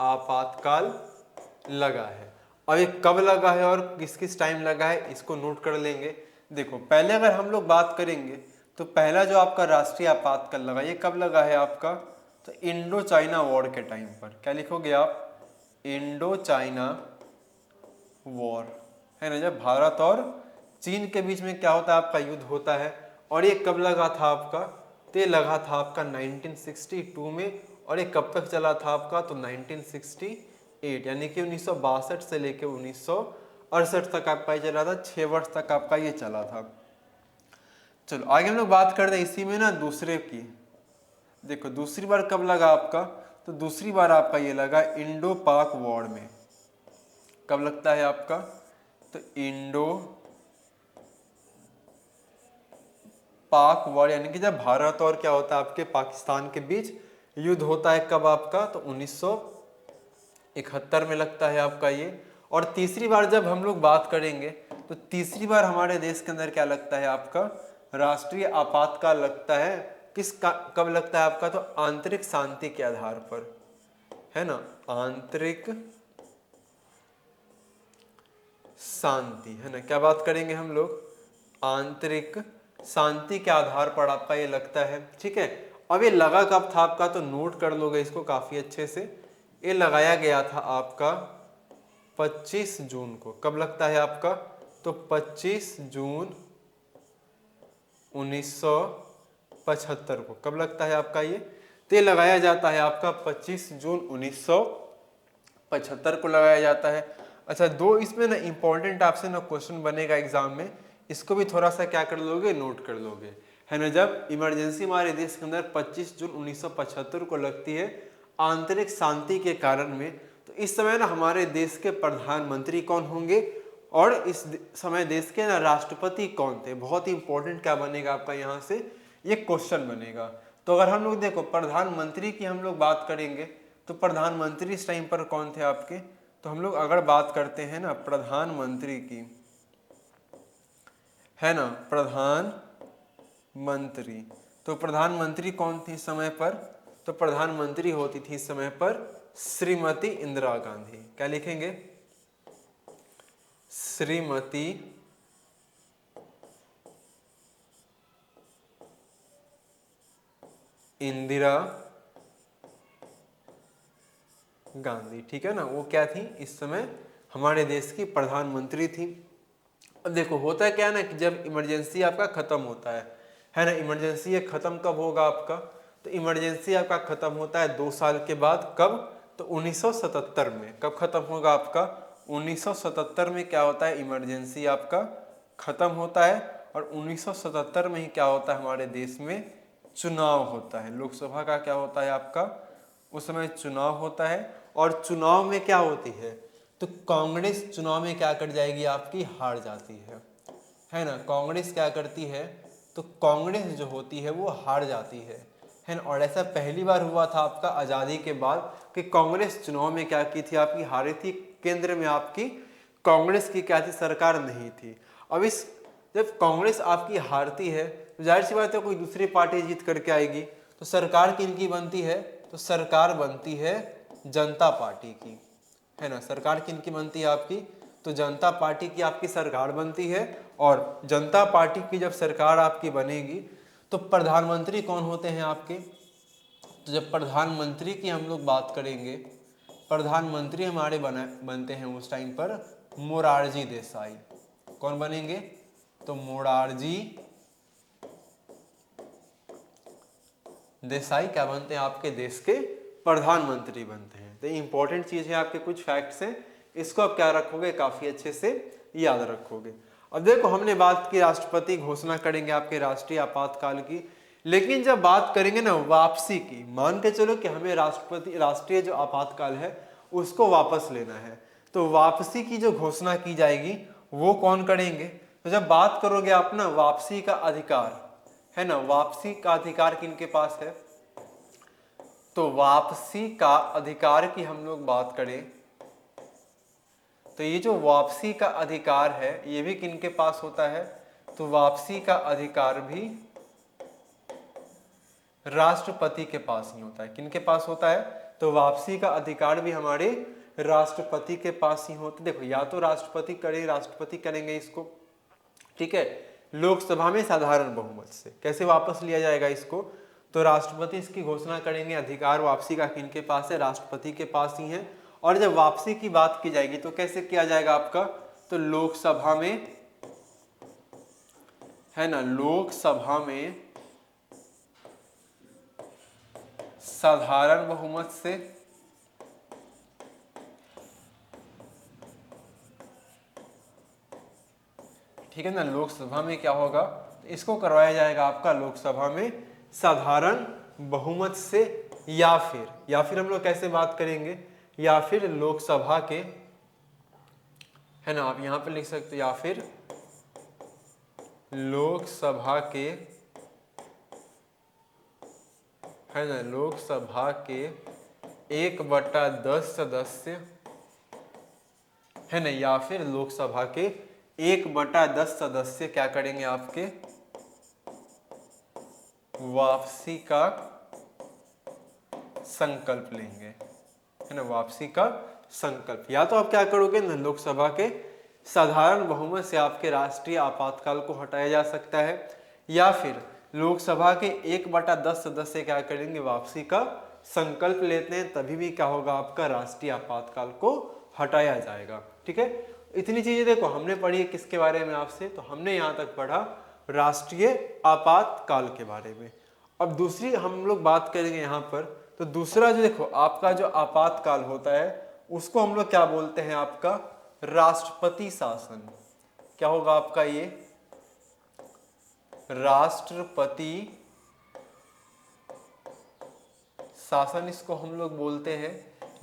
आपातकाल लगा है। और ये कब लगा है और किस किस टाइम लगा है इसको नोट कर लेंगे। देखो पहले अगर हम लोग बात करेंगे तो पहला जो आपका राष्ट्रीय आपातकाल लगा ये कब लगा है आपका, तो इंडो चाइना वॉर के टाइम पर। क्या लिखोगे आप, इंडो चाइना वॉर, है ना, जब भारत और चीन के बीच में क्या होता है आपका युद्ध होता है। और ये कब लगा था आपका, तो ये लगा था आपका 1962 में। और ये कब तक चला था आपका, तो 1968 यानी कि 1962 से लेके 1968 तक आपका ये चला था, 6 वर्ष तक आपका ये चला था। चलो आगे हम लोग बात करते हैं इसी में ना दूसरे की। देखो दूसरी बार कब लगा आपका, तो दूसरी बार आपका ये लगा इंडो पाक वॉर में। कब लगता है आपका, तो इंडो पाक वॉर यानी कि जब भारत और क्या होता है आपके पाकिस्तान के बीच युद्ध होता है। कब आपका, तो 1971 में लगता है आपका ये। और तीसरी बार जब हम लोग बात करेंगे तो तीसरी बार हमारे देश के अंदर क्या लगता है आपका, राष्ट्रीय आपातकाल लगता है। कब लगता है आपका, तो आंतरिक शांति के आधार पर, है ना, आंतरिक शांति, है ना, क्या बात करेंगे हम लोग, आंतरिक शांति के आधार पर आपका ये लगता है। ठीक है, अब ये लगा कब था आपका, तो नोट कर लोगे इसको काफी अच्छे से। ये लगाया गया था आपका 25 जून को। कब लगता है आपका, तो 25 जून 1975 को। कब लगता है आपका ये, तो ये लगाया जाता है आपका 25 जून 1975 को लगाया जाता है। अच्छा दो इसमें ना इंपॉर्टेंट आपसे ना क्वेश्चन बनेगा एग्जाम में, इसको भी थोड़ा सा क्या कर लोगे, नोट कर लोगे, है ना। जब इमरजेंसी हमारे देश के अंदर 25 जून 1975 को लगती है आंतरिक शांति के कारण में, तो इस समय ना हमारे देश के प्रधानमंत्री कौन होंगे और इस समय देश के ना राष्ट्रपति कौन थे। बहुत ही इंपॉर्टेंट क्या बनेगा आपका यहाँ से ये क्वेश्चन बनेगा। तो अगर हम लोग देखो प्रधानमंत्री की हम लोग बात करेंगे तो प्रधानमंत्री इस टाइम पर कौन थे आपके, तो हम लोग अगर बात करते हैं ना प्रधानमंत्री की, है ना, प्रधानमंत्री, तो प्रधानमंत्री कौन थी इस समय पर, तो प्रधानमंत्री होती थी इस समय पर श्रीमती इंदिरा गांधी। क्या लिखेंगे, श्रीमती इंदिरा गांधी। ठीक है ना, वो क्या थी इस समय हमारे देश की प्रधानमंत्री थी। अब देखो होता है क्या है ना कि जब इमरजेंसी आपका खत्म होता है ना, इमरजेंसी ये खत्म कब होगा आपका, तो इमरजेंसी आपका खत्म होता है 2 साल के बाद। कब, तो 1977 में। कब खत्म होगा आपका, 1977 में क्या होता है, इमरजेंसी आपका खत्म होता है। और 1977 में ही क्या होता है हमारे देश में चुनाव होता है, लोकसभा का क्या होता है आपका उस समय चुनाव होता है। और चुनाव में क्या होती है, तो कांग्रेस चुनाव में क्या कर जाएगी आपकी, हार जाती है ना। कांग्रेस क्या करती है, तो कांग्रेस जो होती है वो हार जाती है ना। और ऐसा पहली बार हुआ था आपका आज़ादी के बाद कि कांग्रेस चुनाव में क्या की थी आपकी, हारी थी। केंद्र में आपकी कांग्रेस की क्या थी, सरकार नहीं थी। अब इस जब कांग्रेस आपकी हारती है तो जाहिर सी बात है कोई दूसरी पार्टी जीत करके आएगी, तो सरकार किनकी बनती है, तो सरकार बनती है जनता पार्टी की, है ना। सरकार किनकी बनती है आपकी, तो जनता पार्टी की आपकी सरकार बनती है। और जनता पार्टी की जब सरकार आपकी बनेगी तो प्रधानमंत्री कौन होते हैं आपके, तो जब प्रधानमंत्री की हम लोग बात करेंगे, प्रधानमंत्री हमारे बनते हैं उस टाइम पर मोरारजी देसाई। कौन बनेंगे, तो मोरारजी देसाई क्या बनते हैं आपके देश के प्रधानमंत्री बनते हैं। तो इंपॉर्टेंट चीज है, आपके कुछ फैक्ट्स हैं, इसको आप क्या रखोगे, काफी अच्छे से याद रखोगे। अब देखो हमने बात की राष्ट्रपति घोषणा करेंगे आपके राष्ट्रीय आपातकाल की, लेकिन जब बात करेंगे ना वापसी की, मान के चलो कि हमें राष्ट्रीय जो आपातकाल है उसको वापस लेना है, तो वापसी की जो घोषणा की जाएगी वो कौन करेंगे। तो जब बात करोगे आप ना वापसी का अधिकार, है ना, वापसी का अधिकार किनके पास है, तो वापसी का अधिकार की हम लोग बात करें तो ये जो वापसी का अधिकार है ये भी किनके पास होता है, तो वापसी का अधिकार भी राष्ट्रपति के पास ही होता है। किनके पास होता है? तो वापसी का अधिकार भी हमारे राष्ट्रपति के पास ही होता है। देखो या तो राष्ट्रपति करेंगे इसको, ठीक है, लोकसभा में साधारण बहुमत से। कैसे वापस लिया जाएगा इसको? तो राष्ट्रपति इसकी घोषणा करेंगे, अधिकार वापसी का किनके पास है? राष्ट्रपति के पास ही है। और जब वापसी की बात की जाएगी तो कैसे किया जाएगा आपका? तो लोकसभा में, है ना, लोकसभा में साधारण बहुमत से, ठीक है ना, लोकसभा में क्या होगा? इसको करवाया जाएगा आपका लोकसभा में साधारण बहुमत से, या फिर हम लोग कैसे बात करेंगे? या फिर लोकसभा के, है ना, आप यहां पे लिख सकते हो, या फिर लोकसभा के, है ना, लोकसभा के 1/10 सदस्य, है ना, या फिर लोकसभा के 1/10 सदस्य क्या करेंगे? आपके वापसी का संकल्प लेंगे, है ना, वापसी का संकल्प। या तो आप क्या करोगे ना, लोकसभा के साधारण बहुमत से आपके राष्ट्रीय आपातकाल को हटाया जा सकता है, या फिर लोकसभा के 1/10 सदस्य क्या करेंगे? वापसी का संकल्प लेते हैं, तभी भी क्या होगा? आपका राष्ट्रीय आपातकाल को हटाया जाएगा। ठीक है, इतनी चीजें देखो हमने पढ़ी किसके बारे में आपसे? तो हमने यहाँ तक पढ़ा राष्ट्रीय आपातकाल के बारे में। अब दूसरी हम लोग बात करेंगे यहाँ पर, तो दूसरा जो देखो आपका जो आपातकाल होता है उसको हम लोग क्या बोलते हैं? आपका राष्ट्रपति शासन। क्या होगा आपका? ये राष्ट्रपति शासन इसको हम लोग बोलते हैं,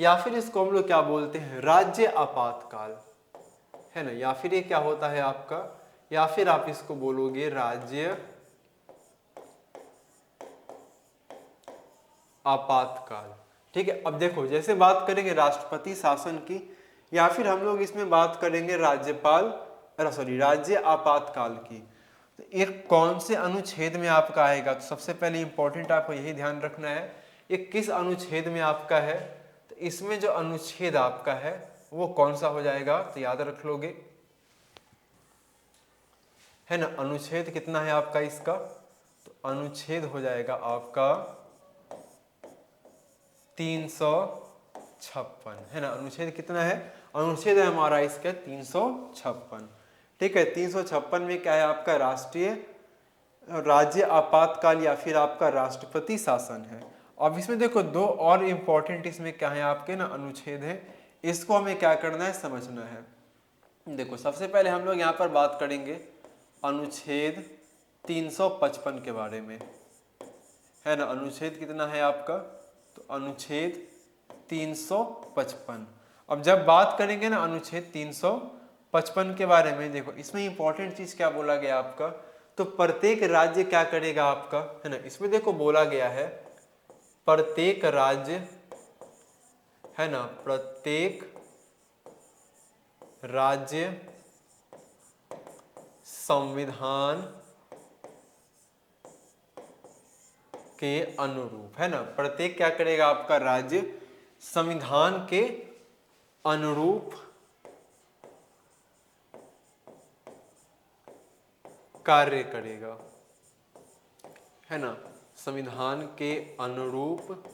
या फिर इसको हम लोग क्या बोलते हैं? राज्य आपातकाल, है ना। या फिर ये क्या होता है आपका? या फिर आप इसको बोलोगे राज्य आपातकाल। ठीक है, अब देखो जैसे बात करेंगे राष्ट्रपति शासन की, या फिर हम लोग इसमें बात करेंगे राज्य आपातकाल की, तो एक कौन से अनुच्छेद में आपका आएगा? तो सबसे पहले इंपॉर्टेंट आपको यही ध्यान रखना है, ये किस अनुच्छेद में आपका है। तो इसमें जो अनुच्छेद आपका है वो कौन सा हो जाएगा? तो याद रख लोगे, है ना, अनुच्छेद कितना है आपका इसका? तो अनुच्छेद हो जाएगा आपका 356, है ना। अनुच्छेद कितना है? अनुच्छेद है हमारा इसका 356। ठीक है, 356 में क्या है आपका? राज्य आपातकाल या फिर आपका राष्ट्रपति शासन है। अब इसमें देखो दो और इंपॉर्टेंट इसमें क्या है आपके ना अनुच्छेद है, इसको हमें क्या करना है? समझना है। देखो सबसे पहले हम लोग यहाँ पर बात करेंगे अनुच्छेद 355 के बारे में, है ना। अनुच्छेद कितना है आपका? तो अनुच्छेद 355। अब जब बात करेंगे ना अनुच्छेद 355 के बारे में, देखो इसमें इंपॉर्टेंट चीज क्या बोला गया आपका? तो प्रत्येक राज्य क्या करेगा आपका, है ना। इसमें देखो बोला गया है प्रत्येक राज्य, है ना, प्रत्येक राज्य संविधान के अनुरूप, है ना, प्रत्येक क्या करेगा आपका? राज्य संविधान के अनुरूप कार्य करेगा, है ना, संविधान के अनुरूप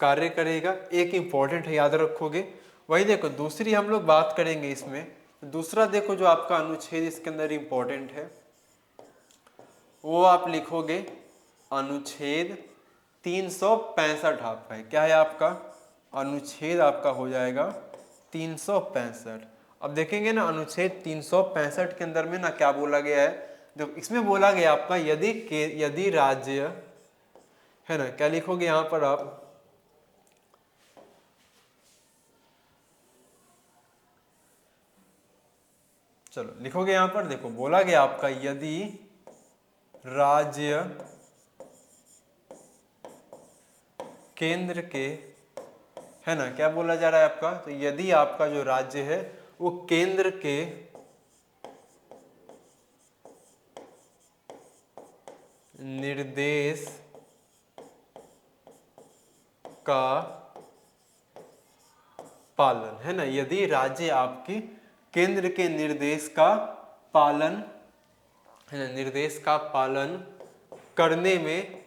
कार्य करेगा। एक इंपॉर्टेंट है, याद रखोगे। वही देखो दूसरी हम लोग बात करेंगे इसमें, दूसरा देखो जो आपका अनुच्छेद इसके अंदर इंपॉर्टेंट है वो आप लिखोगे अनुच्छेद 365 आपका है। क्या है आपका? अनुच्छेद आपका हो जाएगा 365। अब देखेंगे ना अनुच्छेद 365 के अंदर में ना क्या बोला गया है? जब इसमें बोला गया आपका यदि राज्य, है ना, क्या लिखोगे यहां पर आप? चलो लिखोगे यहां पर, देखो बोला गया आपका यदि राज्य केंद्र के, है ना, क्या बोला जा रहा है आपका? तो यदि आपका जो राज्य है वो केंद्र के निर्देश का पालन, है ना, यदि राज्य आपकी केंद्र के निर्देश का पालन, है ना, निर्देश का पालन करने में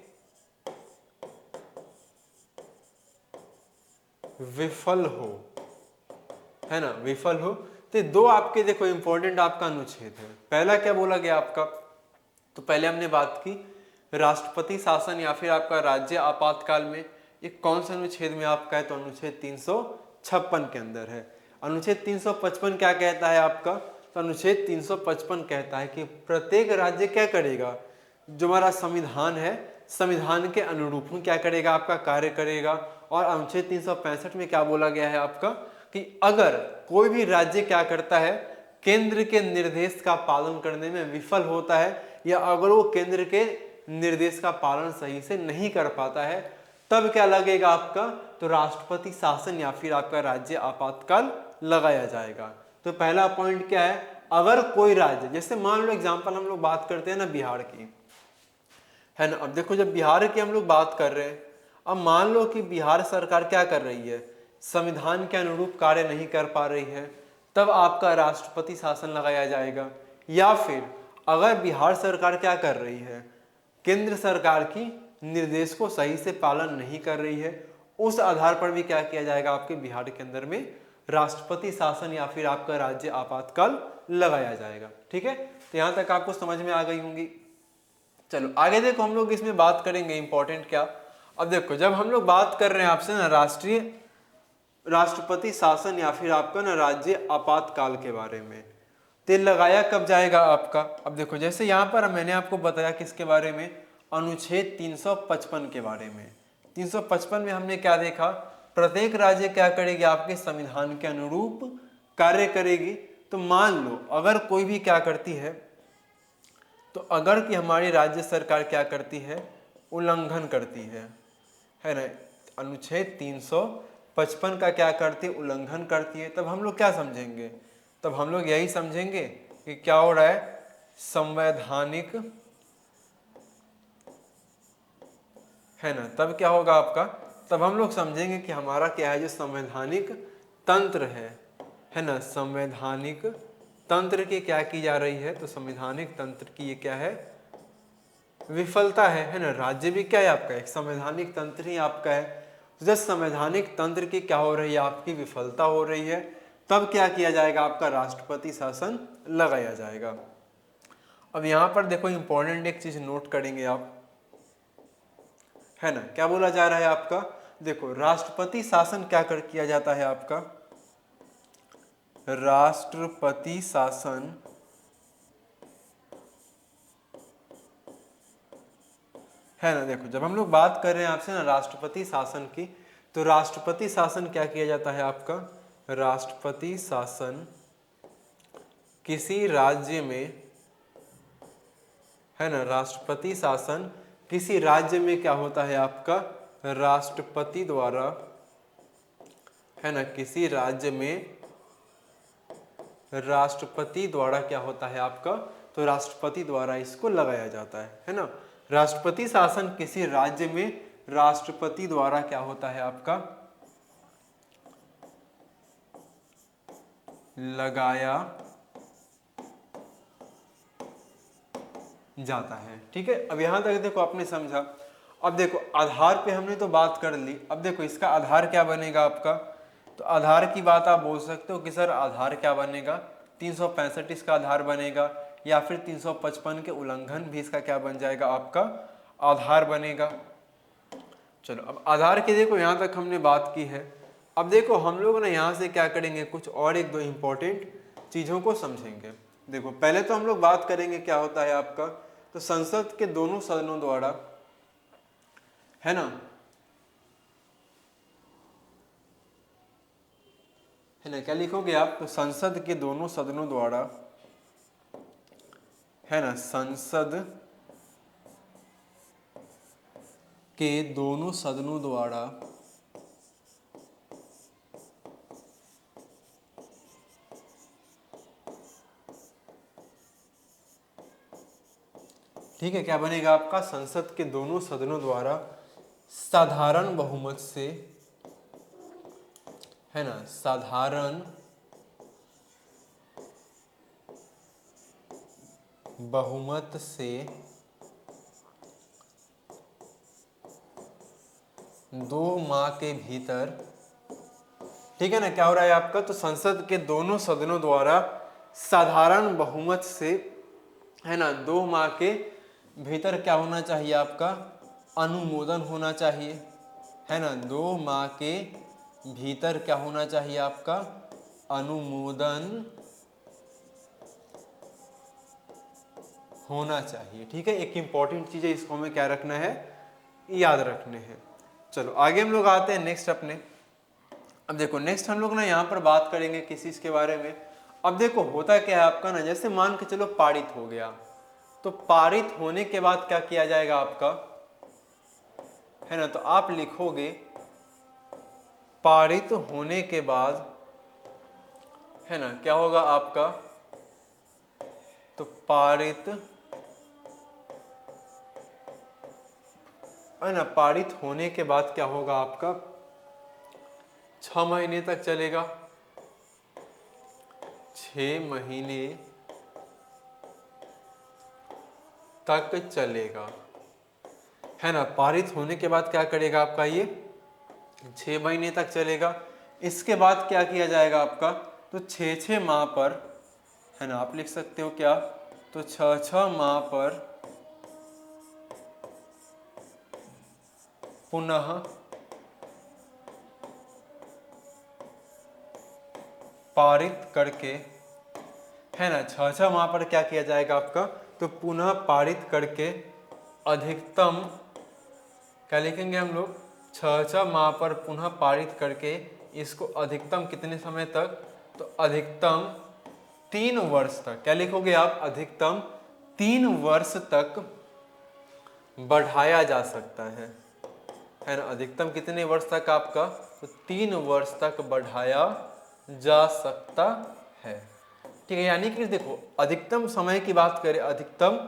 विफल हो, है ना, विफल हो। तो दो आपके देखो इंपॉर्टेंट आपका अनुच्छेद है। पहला क्या बोला गया आपका, तो पहले हमने बात की राष्ट्रपति शासन या फिर आपका राज्य आपातकाल में, ये कौन सा अनुच्छेद में आपका है, तो अनुच्छेद 356 के अंदर है। अनुच्छेद 355 क्या कहता है आपका, तो अनुच्छेद 355 कहता है कि प्रत्येक राज्य क्या करेगा, जो हमारा संविधान है, संविधान के अनुरूप क्या करेगा, आपका कार्य करेगा। और अनुच्छेद 365 में क्या बोला गया है आपका, कि अगर कोई भी राज्य क्या करता है, केंद्र के निर्देश का पालन करने में विफल होता है, या अगर वो केंद्र के निर्देश का पालन सही से नहीं कर पाता है, तब क्या लगेगा आपका, तो राष्ट्रपति शासन या फिर आपका राज्य आपातकाल लगाया जाएगा। तो पहला पॉइंट क्या है, अगर कोई राज्य, जैसे मान लो एग्जांपल हम लोग बात करते हैं ना बिहार की, है ना। अब देखो जब बिहार की हम लोग बात कर रहे हैं, अब मान लो कि बिहार सरकार क्या कर रही है, संविधान के अनुरूप कार्य नहीं कर पा रही है, तब आपका राष्ट्रपति शासन लगाया जाएगा। या फिर अगर बिहार सरकार क्या कर रही है, केंद्र सरकार की निर्देश को सही से पालन नहीं कर रही है, उस आधार पर भी क्या किया जाएगा, आपके बिहार के अंदर में राष्ट्रपति शासन या फिर आपका राज्य आपातकाल लगाया जाएगा। ठीक है, तो यहां तक आपको समझ में आ गई होंगी। चलो आगे देखो, हम लोग इसमें बात करेंगे इंपॉर्टेंट क्या। अब देखो जब हम लोग बात कर रहे हैं आपसे ना राष्ट्रपति शासन या फिर आपका ना राज्य आपातकाल के बारे में, तो लगाया कब जाएगा आपका। अब देखो जैसे यहाँ पर मैंने आपको बताया किसके बारे में, अनुच्छेद 355 के बारे में। 355 में हमने क्या देखा, प्रत्येक राज्य क्या करेगी, आपके संविधान के अनुरूप कार्य करेगी। तो मान लो अगर कोई भी क्या करती है, तो अगर कि हमारी राज्य सरकार क्या करती है, उल्लंघन करती है ना, अनुच्छेद 355 का क्या करती है, उल्लंघन करती है, तब हम लोग क्या समझेंगे, तब हम लोग यही समझेंगे कि क्या हो रहा है, संवैधानिक, है ना। तब क्या होगा आपका, तब हम लोग समझेंगे कि हमारा क्या है, जो संवैधानिक तंत्र है ना, संवैधानिक तंत्र की क्या की जा रही है, तो संवैधानिक तंत्र की ये क्या है, विफलता है ना। राज्य भी क्या है आपका, एक संवैधानिक तंत्र ही आपका है। तो जब संवैधानिक तंत्र की क्या हो रही है, आपकी विफलता हो रही है, तब क्या किया जाएगा, आपका राष्ट्रपति शासन लगाया जाएगा। अब यहां पर देखो इंपॉर्टेंट एक चीज नोट करेंगे आप, है ना, क्या बोला जा रहा है आपका, देखो राष्ट्रपति शासन क्या कर किया जाता है आपका, राष्ट्रपति शासन है ना। देखो जब हम लोग बात कर रहे हैं आपसे ना राष्ट्रपति शासन की, तो राष्ट्रपति शासन क्या किया जाता है आपका, राष्ट्रपति शासन किसी राज्य में, है ना, राष्ट्रपति शासन किसी राज्य में क्या होता है आपका, राष्ट्रपति द्वारा, है ना, किसी राज्य में राष्ट्रपति द्वारा क्या होता है आपका, तो राष्ट्रपति द्वारा इसको लगाया जाता है ना। राष्ट्रपति शासन किसी राज्य में राष्ट्रपति द्वारा क्या होता है आपका, लगाया जाता है। ठीक है, अब यहां तक देखो आपने समझा। अब देखो आधार पे हमने तो बात कर ली, अब देखो इसका आधार क्या बनेगा आपका, तो आधार की बात आप बोल सकते हो कि सर आधार क्या बनेगा, 365 इसका आधार बनेगा, या फिर 355 के उल्लंघन भी इसका क्या बन जाएगा, आपका आधार बनेगा। चलो अब आधार की देखो यहाँ तक हमने बात की है। अब देखो हम लोग ना यहाँ से क्या करेंगे, कुछ और एक दो इंपॉर्टेंट चीज़ों को समझेंगे। देखो पहले तो हम लोग बात करेंगे क्या होता है आपका, तो संसद के दोनों सदनों द्वारा, है ना, क्या लिखोगे आप, तो संसद के दोनों सदनों द्वारा, है ना, संसद के दोनों सदनों द्वारा ठीक है, क्या बनेगा आपका, संसद के दोनों सदनों द्वारा साधारण बहुमत से, है ना, साधारण बहुमत से 2 माह के भीतर, ठीक है ना, क्या हो रहा है आपका, तो संसद के दोनों सदनों द्वारा साधारण बहुमत से, है ना, 2 माह के भीतर क्या होना चाहिए आपका, अनुमोदन होना चाहिए, है ना, 2 माह के भीतर क्या होना चाहिए आपका, अनुमोदन होना चाहिए। ठीक है, एक इंपॉर्टेंट चीज है, इसको हमें क्या रखना है, याद रखने हैं। चलो आगे हम लोग आते हैं नेक्स्ट अपने। अब देखो नेक्स्ट हम लोग ना यहाँ पर बात करेंगे किस चीज के बारे में। अब देखो होता क्या है आपका ना, जैसे मान के चलो पारित हो गया, तो पारित होने के बाद क्या किया जाएगा आपका, है ना, तो आप लिखोगे पारित होने के बाद, है ना, क्या होगा आपका, तो पारित, है ना, पारित होने के बाद क्या होगा आपका, 6 महीने तक चलेगा, 6 महीने तक चलेगा, है ना, पारित होने के बाद क्या करेगा आपका, ये 6 महीने तक चलेगा। इसके बाद क्या किया जाएगा आपका, तो 6 माह पर, है ना, आप लिख सकते हो क्या, तो 6 माह पर पुनः पारित करके, है ना, 6 माह पर क्या किया जाएगा आपका, तो पुनः पारित करके अधिकतम, क्या लिखेंगे हम लोग, 6 माह पर पुनः पारित करके इसको अधिकतम कितने समय तक, तो अधिकतम 3 वर्ष तक, क्या लिखोगे आप, अधिकतम 3 वर्ष तक बढ़ाया जा सकता है ना, अधिकतम कितने वर्ष तक आपका, तो 3 वर्ष तक बढ़ाया जा सकता है। ठीक है, यानी कि देखो अधिकतम समय की बात करें, अधिकतम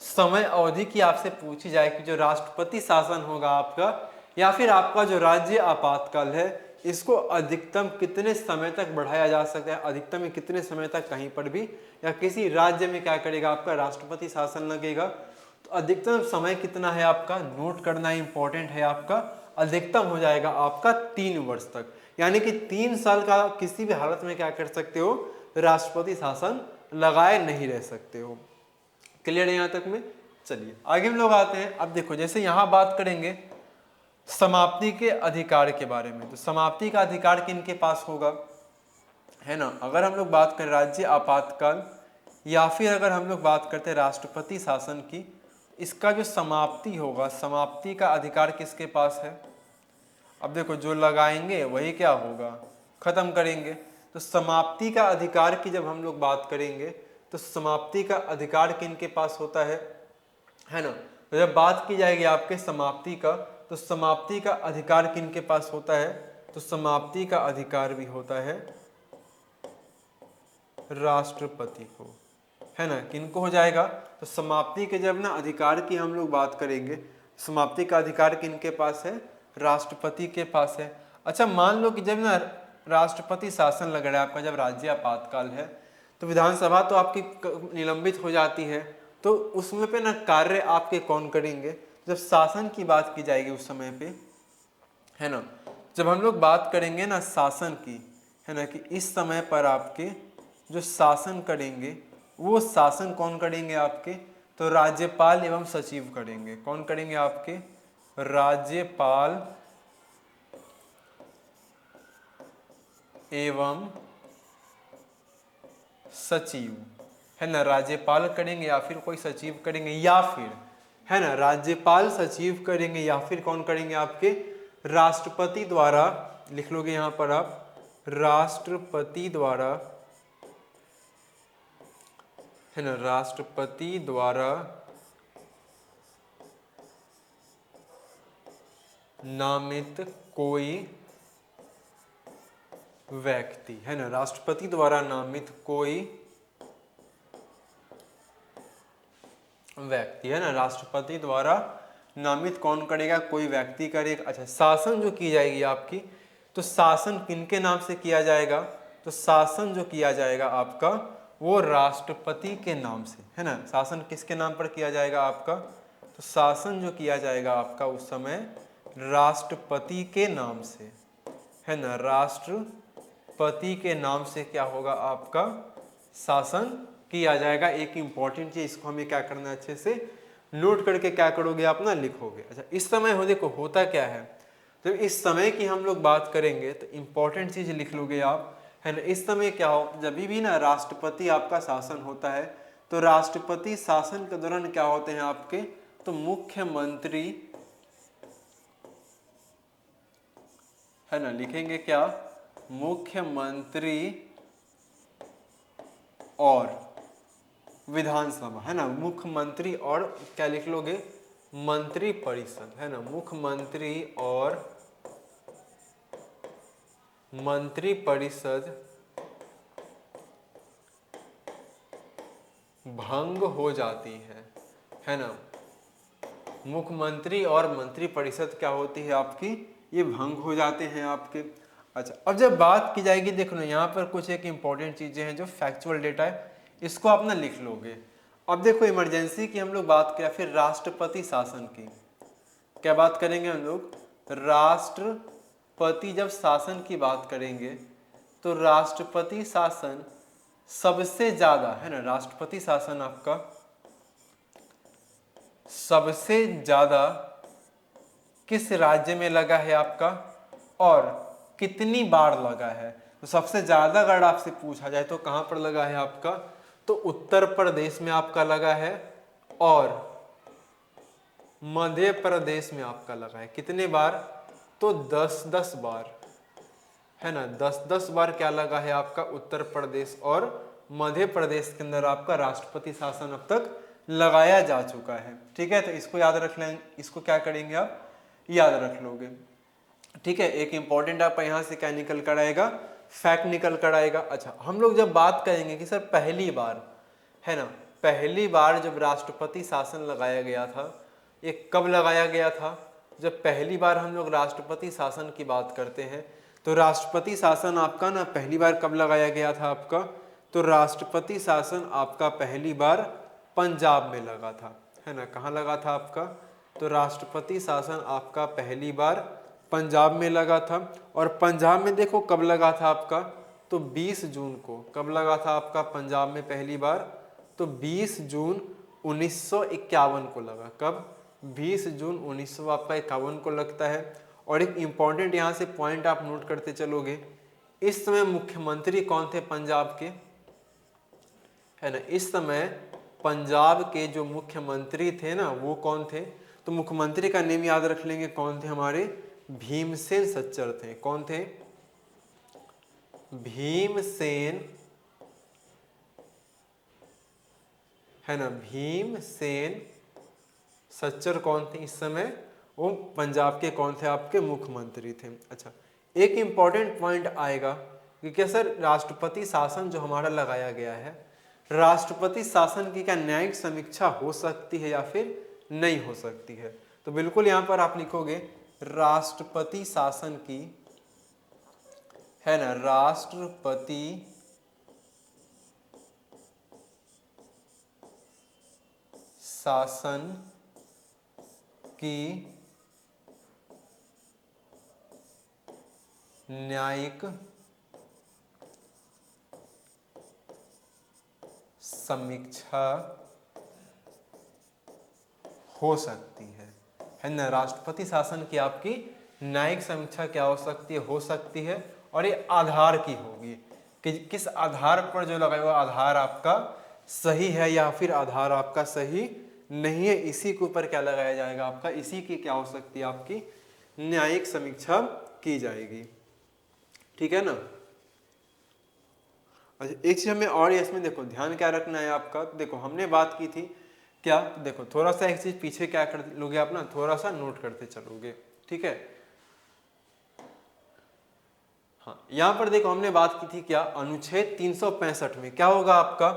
समय अवधि की आपसे पूछी जाए कि जो राष्ट्रपति शासन होगा आपका या फिर आपका जो राज्य आपातकाल है, इसको अधिकतम कितने समय तक बढ़ाया जा सकता है, अधिकतम में कितने समय तक कहीं पर भी या किसी राज्य में क्या करेगा आपका राष्ट्रपति शासन लगेगा, तो अधिकतम समय कितना है आपका, नोट करना इंपॉर्टेंट है आपका, अधिकतम हो जाएगा आपका 3 वर्ष तक, यानी कि 3 साल का किसी भी हालत में क्या कर सकते हो, राष्ट्रपति शासन लगाए नहीं रह सकते हो। क्लियर है यहाँ तक में। चलिए आगे हम लोग आते हैं। अब देखो जैसे यहाँ बात करेंगे समाप्ति के अधिकार के बारे में, तो समाप्ति का अधिकार किनके पास होगा, है ना, अगर हम लोग बात करें राज्य आपातकाल या फिर अगर हम लोग बात करते हैं राष्ट्रपति शासन की, इसका जो समाप्ति होगा, समाप्ति का अधिकार किसके पास है। अब देखो जो लगाएंगे वही क्या होगा, खत्म करेंगे। तो समाप्ति का अधिकार की जब हम लोग बात करेंगे तो समाप्ति का अधिकार किनके पास होता है ना, तो जब बात की जाएगी आपके समाप्ति का, तो समाप्ति का अधिकार किनके पास होता है, तो समाप्ति का अधिकार भी होता है राष्ट्रपति को, है ना, किनको हो जाएगा, तो समाप्ति के जब ना अधिकार की हम लोग बात करेंगे, समाप्ति का अधिकार किनके पास है, राष्ट्रपति के पास है। अच्छा मान लो कि जब ना राष्ट्रपति शासन लग रहा है आपका, जब राज्य आपातकाल है, तो विधानसभा तो आपकी निलंबित हो जाती है, तो उसमें पे ना कार्य आपके कौन करेंगे, जब शासन की बात की जाएगी उस समय पे, है ना, जब हम लोग बात करेंगे ना शासन की, है ना, कि इस समय पर आपके जो शासन करेंगे वो शासन कौन करेंगे आपके, तो राज्यपाल एवं सचिव करेंगे। कौन करेंगे आपके, राज्यपाल एवं सचिव, है ना, राज्यपाल करेंगे या फिर कोई सचिव करेंगे, या फिर, है ना, राज्यपाल सचिव करेंगे या फिर कौन करेंगे आपके राष्ट्रपति द्वारा, लिख लोगे यहां पर आप, राष्ट्रपति द्वारा, है ना, राष्ट्रपति द्वारा नामित कोई व्यक्ति, है ना, राष्ट्रपति द्वारा नामित कोई व्यक्ति, है ना, राष्ट्रपति द्वारा नामित कौन करेगा, कोई व्यक्ति करेगा। अच्छा, शासन जो की जाएगी आपकी, तो शासन किनके नाम से किया जाएगा, तो शासन जो किया जाएगा आपका वो राष्ट्रपति के नाम से, है ना। शासन किसके नाम पर किया जाएगा आपका, तो शासन जो किया जाएगा आपका उस समय राष्ट्रपति के नाम से, है ना। राष्ट्रपति के नाम से क्या होगा आपका शासन किया जाएगा। एक इंपॉर्टेंट चीज, इसको हमें क्या करना है, अच्छे से नोट करके क्या करोगे आप ना, लिखोगे। अच्छा, इस समय हो देखो होता क्या है, तो इस समय की हम लोग बात करेंगे तो इंपॉर्टेंट चीज लिख लोगे आप, है ना। इस समय क्या हो, जब भी ना राष्ट्रपति आपका शासन होता है, तो राष्ट्रपति शासन के दौरान क्या होते हैं आपके, तो मुख्यमंत्री, है ना, लिखेंगे क्या, मुख्यमंत्री और विधानसभा, है ना। मुख्यमंत्री और क्या लिख लोगे, मंत्री परिषद, है ना। मुख्यमंत्री और मंत्री परिषद भंग हो जाती है ना। मुख्यमंत्री और मंत्री परिषद क्या होती है आपकी, ये भंग हो जाते हैं आपके। अच्छा, अब जब बात की जाएगी, देखो ना यहाँ पर कुछ एक इंपॉर्टेंट चीजें हैं जो फैक्चुअल डेटा है, इसको आप ना लिख लोगे। अब देखो इमरजेंसी की हम लोग बात करें, फिर राष्ट्रपति शासन की क्या बात करेंगे हम लोग, राष्ट्रपति जब शासन की बात करेंगे तो राष्ट्रपति शासन सबसे ज्यादा, है ना। राष्ट्रपति शासन आपका सबसे ज्यादा किस राज्य में लगा है आपका और कितनी बार लगा है, तो सबसे ज्यादा अगर आपसे पूछा जाए तो कहां पर लगा है आपका, तो उत्तर प्रदेश में आपका लगा है और मध्य प्रदेश में आपका लगा है। कितने बार, तो 10-10 बार, है ना। 10-10 बार क्या लगा है आपका उत्तर प्रदेश और मध्य प्रदेश के अंदर आपका राष्ट्रपति शासन अब तक लगाया जा चुका है। ठीक है, तो इसको याद रख लें, इसको क्या करेंगे आप, याद रख लोगे। ठीक है, एक इंपॉर्टेंट आप यहाँ से क्या निकल कर आएगा, फैक्ट निकल कर आएगा। अच्छा, हम लोग जब बात करेंगे कि सर पहली बार, है ना, पहली बार जब राष्ट्रपति शासन लगाया गया था, ये कब लगाया गया था, जब पहली बार हम लोग राष्ट्रपति शासन की बात करते हैं तो राष्ट्रपति शासन आपका ना पहली बार कब लगाया गया था आपका, तो राष्ट्रपति शासन आपका पहली बार पंजाब में लगा था, है ना। कहाँ लगा था आपका, तो राष्ट्रपति शासन आपका पहली बार पंजाब में लगा था। और पंजाब में देखो कब लगा था आपका, तो 20 जून को। कब लगा था आपका पंजाब में पहली बार, तो 20 जून 1951 को लगा। कब, 20 जून 1951 को लगता है। और एक इंपॉर्टेंट यहाँ से पॉइंट आप नोट करते चलोगे, इस समय मुख्यमंत्री कौन थे पंजाब के, है ना। इस समय पंजाब के जो मुख्यमंत्री थे ना वो कौन थे, तो मुख्यमंत्री का नेम याद रख लेंगे, कौन थे हमारे, भीमसेन सच्चर थे। कौन थे, भीमसेन, है ना। भीमसेन सच्चर कौन थे इस समय, वो पंजाब के कौन थे आपके मुख्यमंत्री थे। अच्छा, एक इंपॉर्टेंट पॉइंट आएगा कि क्या सर राष्ट्रपति शासन जो हमारा लगाया गया है, राष्ट्रपति शासन की क्या न्यायिक समीक्षा हो सकती है या फिर नहीं हो सकती है, तो बिल्कुल यहां पर आप लिखोगे राष्ट्रपति शासन की, है ना, राष्ट्रपति शासन की न्यायिक समीक्षा हो सकती है ना। राष्ट्रपति शासन की आपकी न्यायिक समीक्षा क्या हो सकती है, और ये आधार की होगी कि किस आधार पर जो लगाया हुआ आधार आपका सही है या फिर आधार आपका सही नहीं है, इसी के ऊपर क्या लगाया जाएगा आपका, इसी की क्या हो सकती है आपकी न्यायिक समीक्षा की जाएगी। ठीक है ना। अच्छा, एक चीज हमें और इसमें देखो ध्यान क्या रखना है आपका, देखो हमने बात की थी क्या, देखो थोड़ा सा एक चीज पीछे क्या कर लोगे आप ना, थोड़ा सा नोट करते चलोगे। ठीक है, हाँ, यहां पर देखो हमने बात की थी क्या, अनुच्छेद 365 में क्या होगा आपका,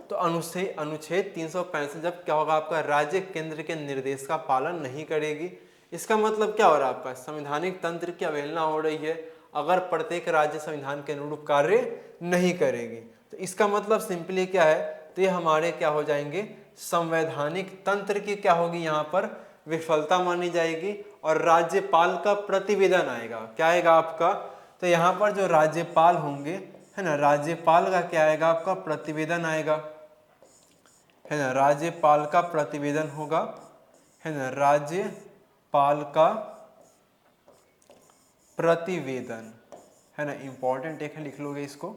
तो अनुच्छेद 365 जब क्या होगा आपका, राज्य केंद्र के निर्देश का पालन नहीं करेगी। इसका मतलब क्या हो रहा है आपका, संवैधानिक तंत्र की अवहेलना हो रही है अगर प्रत्येक राज्य संविधान के अनुरूप कार्य नहीं करेगी। तो इसका मतलब सिंपली क्या है, तो ये हमारे क्या हो जाएंगे, संवैधानिक तंत्र की क्या होगी यहाँ पर विफलता मानी जाएगी और राज्यपाल का प्रतिवेदन आएगा। क्या आएगा आपका, तो यहाँ पर जो राज्यपाल होंगे है ना, राज्यपाल का क्या आएगा आपका, प्रतिवेदन आएगा है ना, राज्यपाल का प्रतिवेदन होगा है ना, राज्यपाल का प्रतिवेदन है ना, इंपॉर्टेंट एक है, लिख लोगे इसको।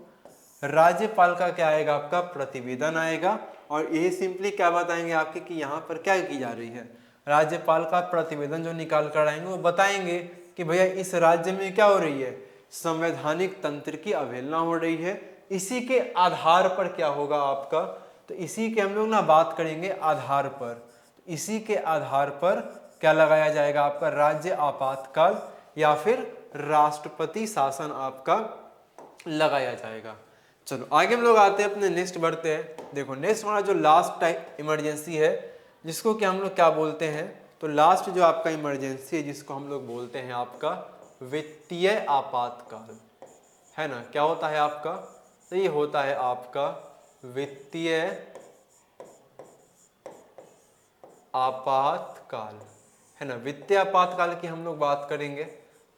राज्यपाल का क्या आएगा आपका, प्रतिवेदन आएगा और ये सिंपली क्या बताएंगे आपके कि यहाँ पर क्या की जा रही है, राज्यपाल का प्रतिवेदन जो निकाल कर आएंगे वो बताएंगे कि भैया इस राज्य में क्या हो रही है, संवैधानिक तंत्र की अवहेलना हो रही है। इसी के आधार पर क्या होगा आपका, तो इसी के हम लोग ना बात करेंगे आधार पर, इसी के आधार पर क्या लगाया जाएगा आपका, राज्य आपातकाल या फिर राष्ट्रपति शासन आपका लगाया जाएगा। चलो आगे हम लोग आते हैं, अपने नेक्स्ट बढ़ते हैं। देखो नेक्स्ट हमारा जो लास्ट टाइप इमरजेंसी है जिसको कि हम लोग क्या बोलते हैं, तो लास्ट जो आपका इमरजेंसी है जिसको हम लोग बोलते हैं आपका वित्तीय आपातकाल है ना। क्या होता है आपका, तो ये होता है आपका वित्तीय आपातकाल है ना। वित्तीय आपातकाल की हम लोग बात करेंगे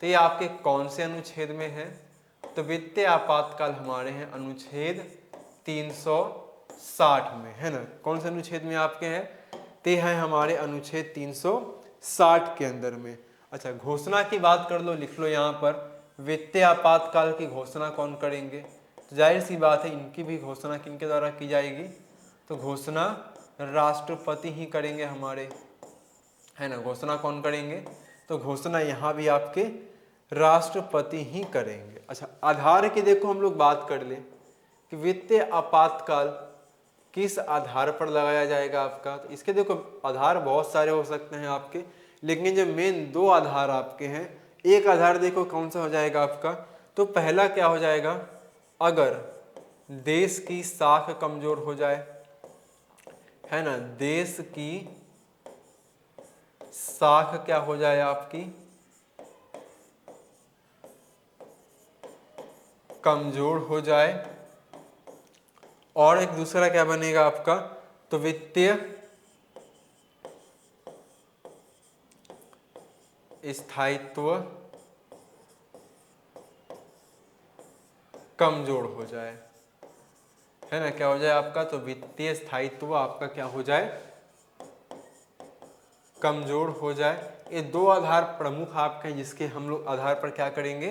तो ये आपके कौन से अनुच्छेद में है, तो वित्तीय आपातकाल हमारे हैं अनुच्छेद 360 में है ना। कौन से अनुच्छेद में आपके हैं, ते हैं हमारे अनुच्छेद 360 के अंदर में। अच्छा घोषणा की बात कर लो, लिख लो यहाँ पर वित्तीय आपातकाल की घोषणा कौन करेंगे, तो जाहिर सी बात है इनकी भी घोषणा किनके द्वारा की जाएगी, तो घोषणा राष्ट्रपति ही करेंगे हमारे है ना। घोषणा कौन करेंगे, तो घोषणा यहाँ भी आपके राष्ट्रपति ही करेंगे। अच्छा आधार की देखो हम लोग बात कर ले कि वित्तीय आपातकाल किस आधार पर लगाया जाएगा आपका, तो इसके देखो आधार बहुत सारे हो सकते हैं आपके, लेकिन जो मेन दो आधार आपके हैं, एक आधार देखो कौन सा हो जाएगा आपका, तो पहला क्या हो जाएगा, अगर देश की साख कमजोर हो जाए है ना, देश की साख क्या हो जाए आपकी कमजोर हो जाए, और एक दूसरा क्या बनेगा आपका, तो वित्तीय स्थायित्व कमजोर हो जाए है ना। क्या हो जाए आपका, तो वित्तीय स्थायित्व आपका क्या हो जाए, कमजोर हो जाए। ये दो आधार प्रमुख आपके हैं जिसके हम लोग आधार पर क्या करेंगे,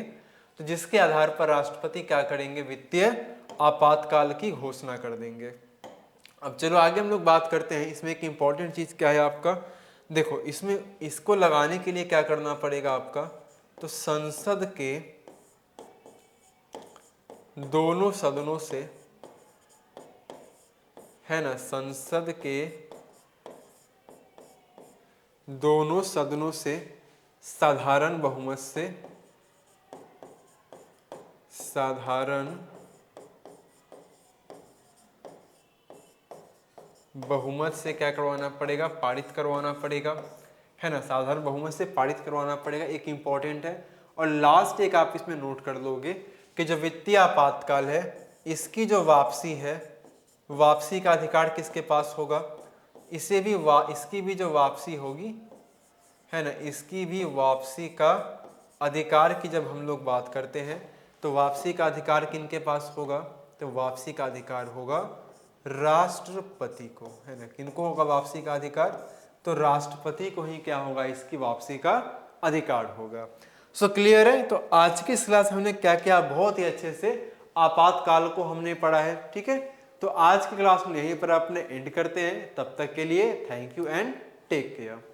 तो जिसके आधार पर राष्ट्रपति क्या करेंगे, वित्तीय आपातकाल की घोषणा कर देंगे। अब चलो आगे हम लोग बात करते हैं, इसमें एक इम्पॉर्टेंट चीज क्या है आपका, देखो इसमें इसको लगाने के लिए क्या करना पड़ेगा आपका, तो संसद के दोनों सदनों से है ना, संसद के दोनों सदनों से साधारण बहुमत से क्या करवाना पड़ेगा, पारित करवाना पड़ेगा है ना। साधारण बहुमत से पारित करवाना पड़ेगा, एक इम्पॉर्टेंट है। और लास्ट एक आप इसमें नोट कर लोगे कि जो वित्तीय आपातकाल है इसकी जो वापसी है, वापसी का अधिकार किसके पास होगा, इसकी भी जो वापसी होगी है ना, इसकी भी वापसी का अधिकार की जब हम लोग बात करते हैं तो वापसी का अधिकार किनके पास होगा, तो वापसी का अधिकार होगा राष्ट्रपति को है ना। किनको होगा वापसी का अधिकार, तो राष्ट्रपति को ही क्या होगा, इसकी वापसी का अधिकार होगा। सो क्लियर है। तो आज की इस क्लास हमने क्या किया, बहुत ही अच्छे से आपातकाल को हमने पढ़ा है, ठीक है। तो आज की क्लास में यहीं पर अपने एंड करते हैं, तब तक के लिए thank you and take care.